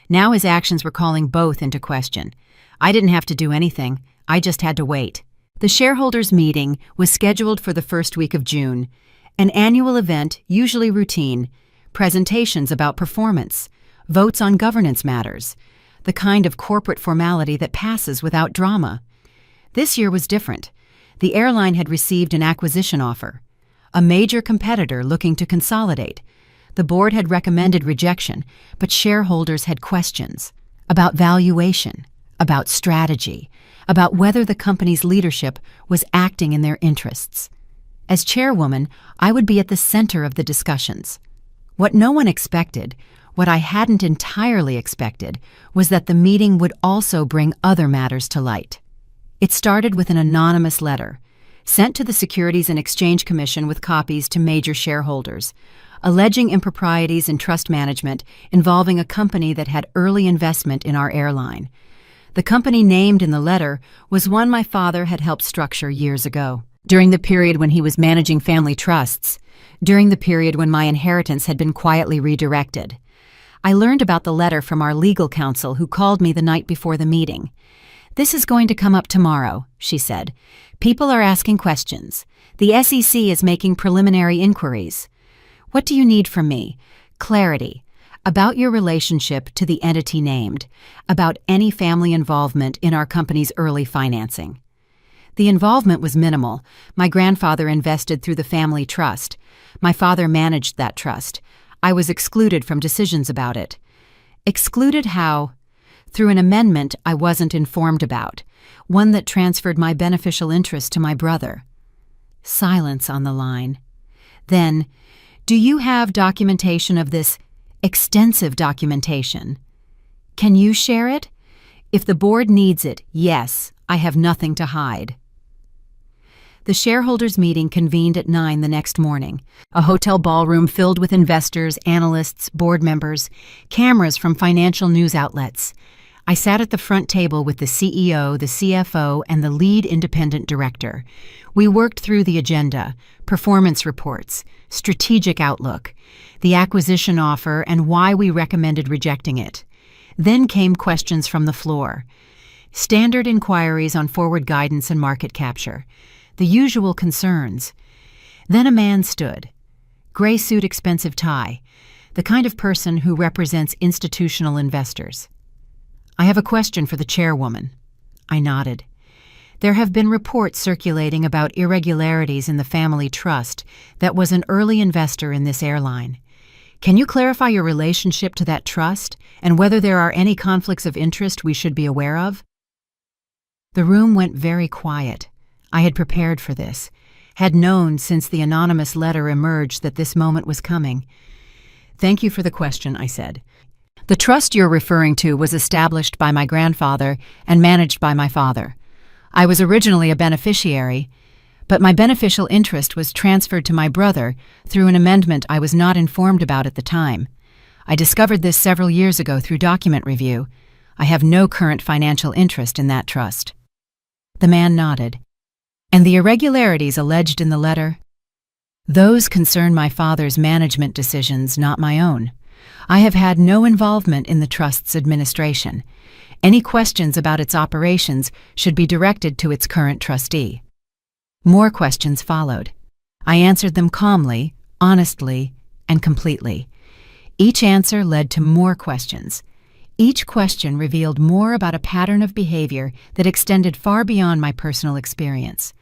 Now his actions were calling both into question. I didn't have to do anything. I just had to wait. The shareholders' meeting was scheduled for the first week of June, an annual event, usually routine, presentations about performance, votes on governance matters, the kind of corporate formality that passes without drama. This year was different. The airline had received an acquisition offer, a major competitor looking to consolidate. The board had recommended rejection, but shareholders had questions about valuation, about strategy, about whether the company's leadership was acting in their interests. As chairwoman, I would be at the center of the discussions. What no one expected, what I hadn't entirely expected, was that the meeting would also bring other matters to light. It started with an anonymous letter, sent to the Securities and Exchange Commission with copies to major shareholders, alleging improprieties in trust management involving a company that had early investment in our airline. The company named in the letter was one my father had helped structure years ago, during the period when he was managing family trusts, during the period when my inheritance had been quietly redirected. I learned about the letter from our legal counsel, who called me the night before the meeting. "This is going to come up tomorrow," she said. "People are asking questions. The SEC is making preliminary inquiries. What do you need from me? Clarity about your relationship to the entity named, about any family involvement in our company's early financing." The involvement was minimal. My grandfather invested through the family trust. My father managed that trust. I was excluded from decisions about it. Excluded how? Through an amendment I wasn't informed about, one that transferred my beneficial interest to my brother. Silence on the line. Then, "Do you have documentation of this? Extensive documentation. Can you share it? If the board needs it, yes, I have nothing to hide." The shareholders' meeting convened at 9 the next morning, a hotel ballroom filled with investors, analysts, board members, cameras from financial news outlets. I sat at the front table with the CEO, the CFO, and the lead independent director. We worked through the agenda, performance reports, strategic outlook, the acquisition offer, and why we recommended rejecting it. Then came questions from the floor. Standard inquiries on forward guidance and market capture. The usual concerns. Then a man stood. Gray suit, expensive tie. The kind of person who represents institutional investors. "I have a question for the chairwoman." I nodded. "There have been reports circulating about irregularities in the family trust that was an early investor in this airline. Can you clarify your relationship to that trust and whether there are any conflicts of interest we should be aware of?" The room went very quiet. I had prepared for this, had known since the anonymous letter emerged that this moment was coming. "Thank you for the question," I said. "The trust you're referring to was established by my grandfather and managed by my father. I was originally a beneficiary, but my beneficial interest was transferred to my brother through an amendment I was not informed about at the time. I discovered this several years ago through document review. I have no current financial interest in that trust." The man nodded. "And the irregularities alleged in the letter?" "Those concern my father's management decisions, not my own. I have had no involvement in the trust's administration. Any questions about its operations should be directed to its current trustee." More questions followed. I answered them calmly, honestly, and completely. Each answer led to more questions. Each question revealed more about a pattern of behavior that extended far beyond my personal experience.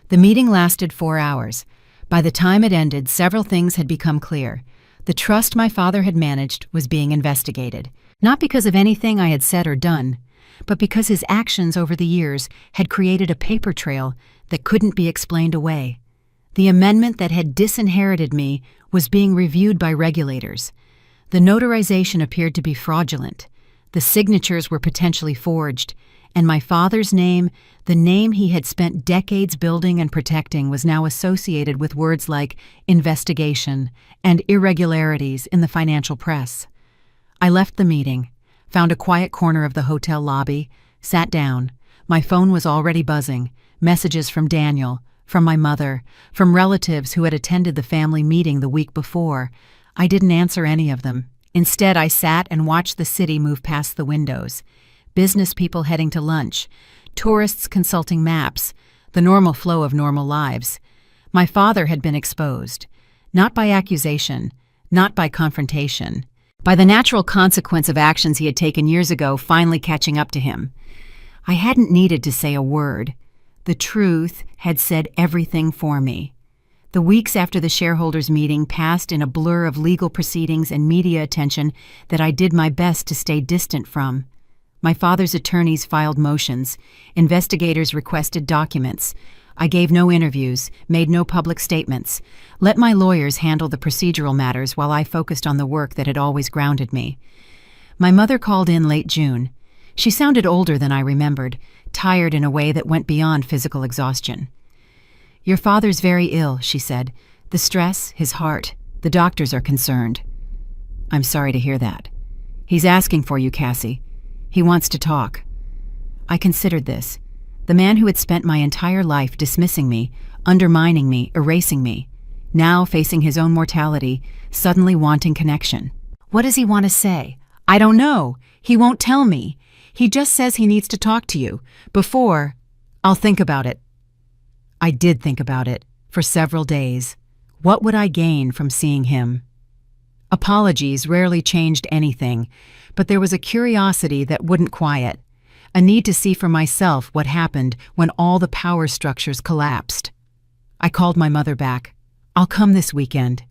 The meeting lasted 4 hours. By the time it ended, several things had become clear. The trust my father had managed was being investigated, not because of anything I had said or done, but because his actions over the years had created a paper trail that couldn't be explained away. The amendment that had disinherited me was being reviewed by regulators. The notarization appeared to be fraudulent. The signatures were potentially forged, and my father's name, the name he had spent decades building and protecting, was now associated with words like investigation and irregularities in the financial press. I left the meeting, found a quiet corner of the hotel lobby, sat down. My phone was already buzzing, messages from Daniel, from my mother, from relatives who had attended the family meeting the week before. I didn't answer any of them. Instead, I sat and watched the city move past the windows. Business people heading to lunch, tourists consulting maps, the normal flow of normal lives. My father had been exposed, not by accusation, not by confrontation, by the natural consequence of actions he had taken years ago finally catching up to him. I hadn't needed to say a word. The truth had said everything for me. The weeks after the shareholders' meeting passed in a blur of legal proceedings and media attention that I did my best to stay distant from. My father's attorneys filed motions. Investigators requested documents. I gave no interviews, made no public statements. Let my lawyers handle the procedural matters while I focused on the work that had always grounded me. My mother called in late June. She sounded older than I remembered, tired in a way that went beyond physical exhaustion. "Your father's very ill," she said. "The stress, his heart, the doctors are concerned." "I'm sorry to hear that. He's asking for you, Cassie. He wants to talk." I considered this. The man who had spent my entire life dismissing me, undermining me, erasing me, now facing his own mortality, suddenly wanting connection. What does he want to say? I don't know. He won't tell me. He just says he needs to talk to you. Before, I'll think about it. I did think about it, for several days. What would I gain from seeing him? Apologies rarely changed anything, but there was a curiosity that wouldn't quiet, a need to see for myself what happened when all the power structures collapsed. I called my mother back. "I'll come this weekend."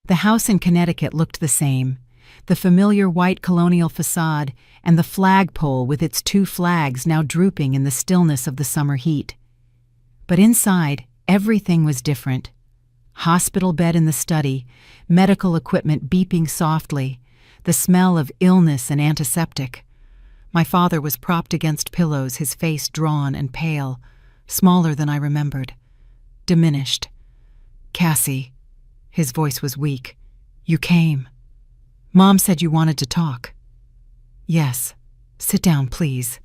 The house in Connecticut looked the same. The familiar white colonial facade and the flagpole with its 2 flags now drooping in the stillness of the summer heat. But inside, everything was different. Hospital bed in the study, medical equipment beeping softly, the smell of illness and antiseptic. My father was propped against pillows, his face drawn and pale, smaller than I remembered, diminished. "Cassie," his voice was weak, "you came. Mom said you wanted to talk." "Yes. Sit down, please."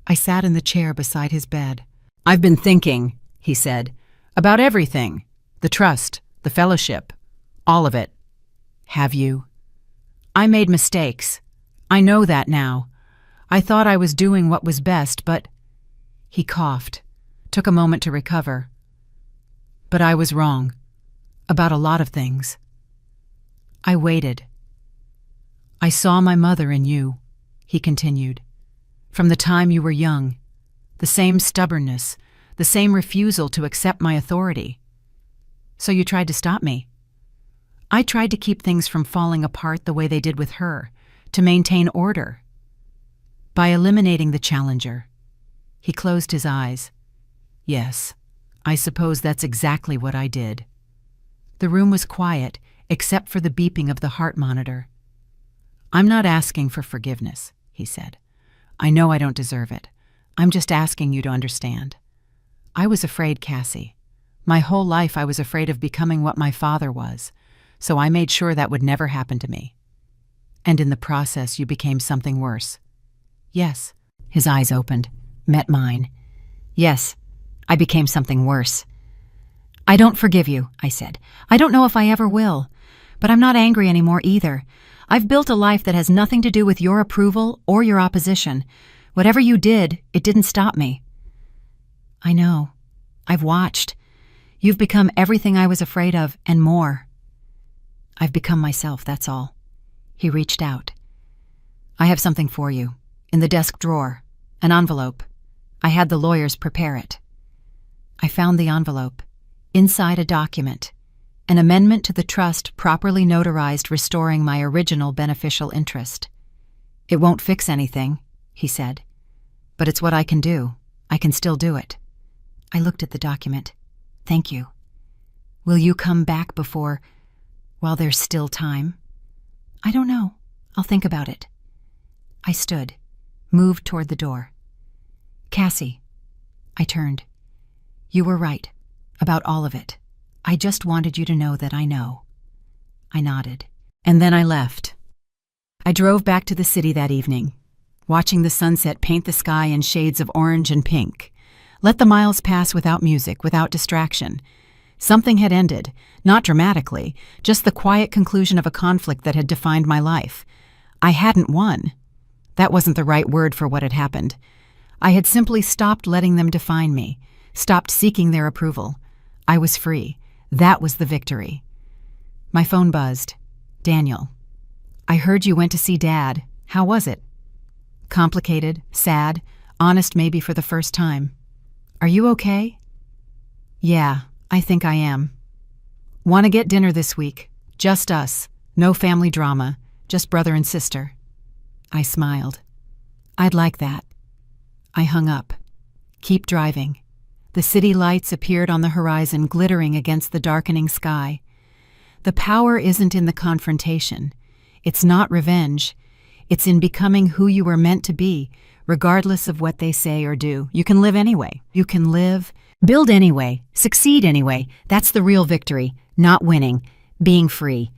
I sat in the chair beside his bed. "I've been thinking," he said, "about everything. The trust, the fellowship, all of it." "Have you?" "I made mistakes. I know that now. I thought I was doing what was best, but—" He coughed, took a moment to recover. "But I was wrong. About a lot of things." I waited. "I saw my mother in you," he continued. "From the time you were young. The same stubbornness, the same refusal to accept my authority. So you tried to stop me." "I tried to keep things from falling apart the way they did with her, to maintain order." "By eliminating the challenger." He closed his eyes. "Yes, I suppose that's exactly what I did." The room was quiet, except for the beeping of the heart monitor. "I'm not asking for forgiveness," he said. "I know I don't deserve it. I'm just asking you to understand. I was afraid, Cassie. My whole life I was afraid of becoming what my father was, so I made sure that would never happen to me. And in the process you became something worse." "Yes." His eyes opened, met mine. "Yes, I became something worse." "I don't forgive you," I said. "I don't know if I ever will. But I'm not angry anymore either. I've built a life that has nothing to do with your approval or your opposition. Whatever you did, it didn't stop me." "I know. I've watched. You've become everything I was afraid of, and more." "I've become myself, that's all." He reached out. "I have something for you. In the desk drawer. An envelope. I had the lawyers prepare it." I found the envelope. Inside a document. An amendment to the trust properly notarized restoring my original beneficial interest. "It won't fix anything," he said. "But it's what I can do. I can still do it." I looked at the document. "Thank you. Will you come back while there's still time?" "I don't know. I'll think about it." I stood, moved toward the door. "Cassie." I turned. "You were right. About all of it. I just wanted you to know that I know." I nodded. And then I left. I drove back to the city that evening, watching the sunset paint the sky in shades of orange and pink. Let the miles pass without music, without distraction. Something had ended, not dramatically, just the quiet conclusion of a conflict that had defined my life. I hadn't won. That wasn't the right word for what had happened. I had simply stopped letting them define me, stopped seeking their approval. I was free. That was the victory. My phone buzzed. "Daniel, I heard you went to see Dad. How was it?" "Complicated, sad, honest maybe for the first time." "Are you okay?" "Yeah, I think I am. Want to get dinner this week? Just us. No family drama. Just brother and sister. I smiled. I'd like that. I hung up. Keep driving. The city lights appeared on the horizon, glittering against the darkening sky. The power isn't in the confrontation. It's not revenge. It's in becoming who you were meant to be, regardless of what they say or do. You can live anyway. You can live, build anyway, succeed anyway. That's the real victory, not winning, being free.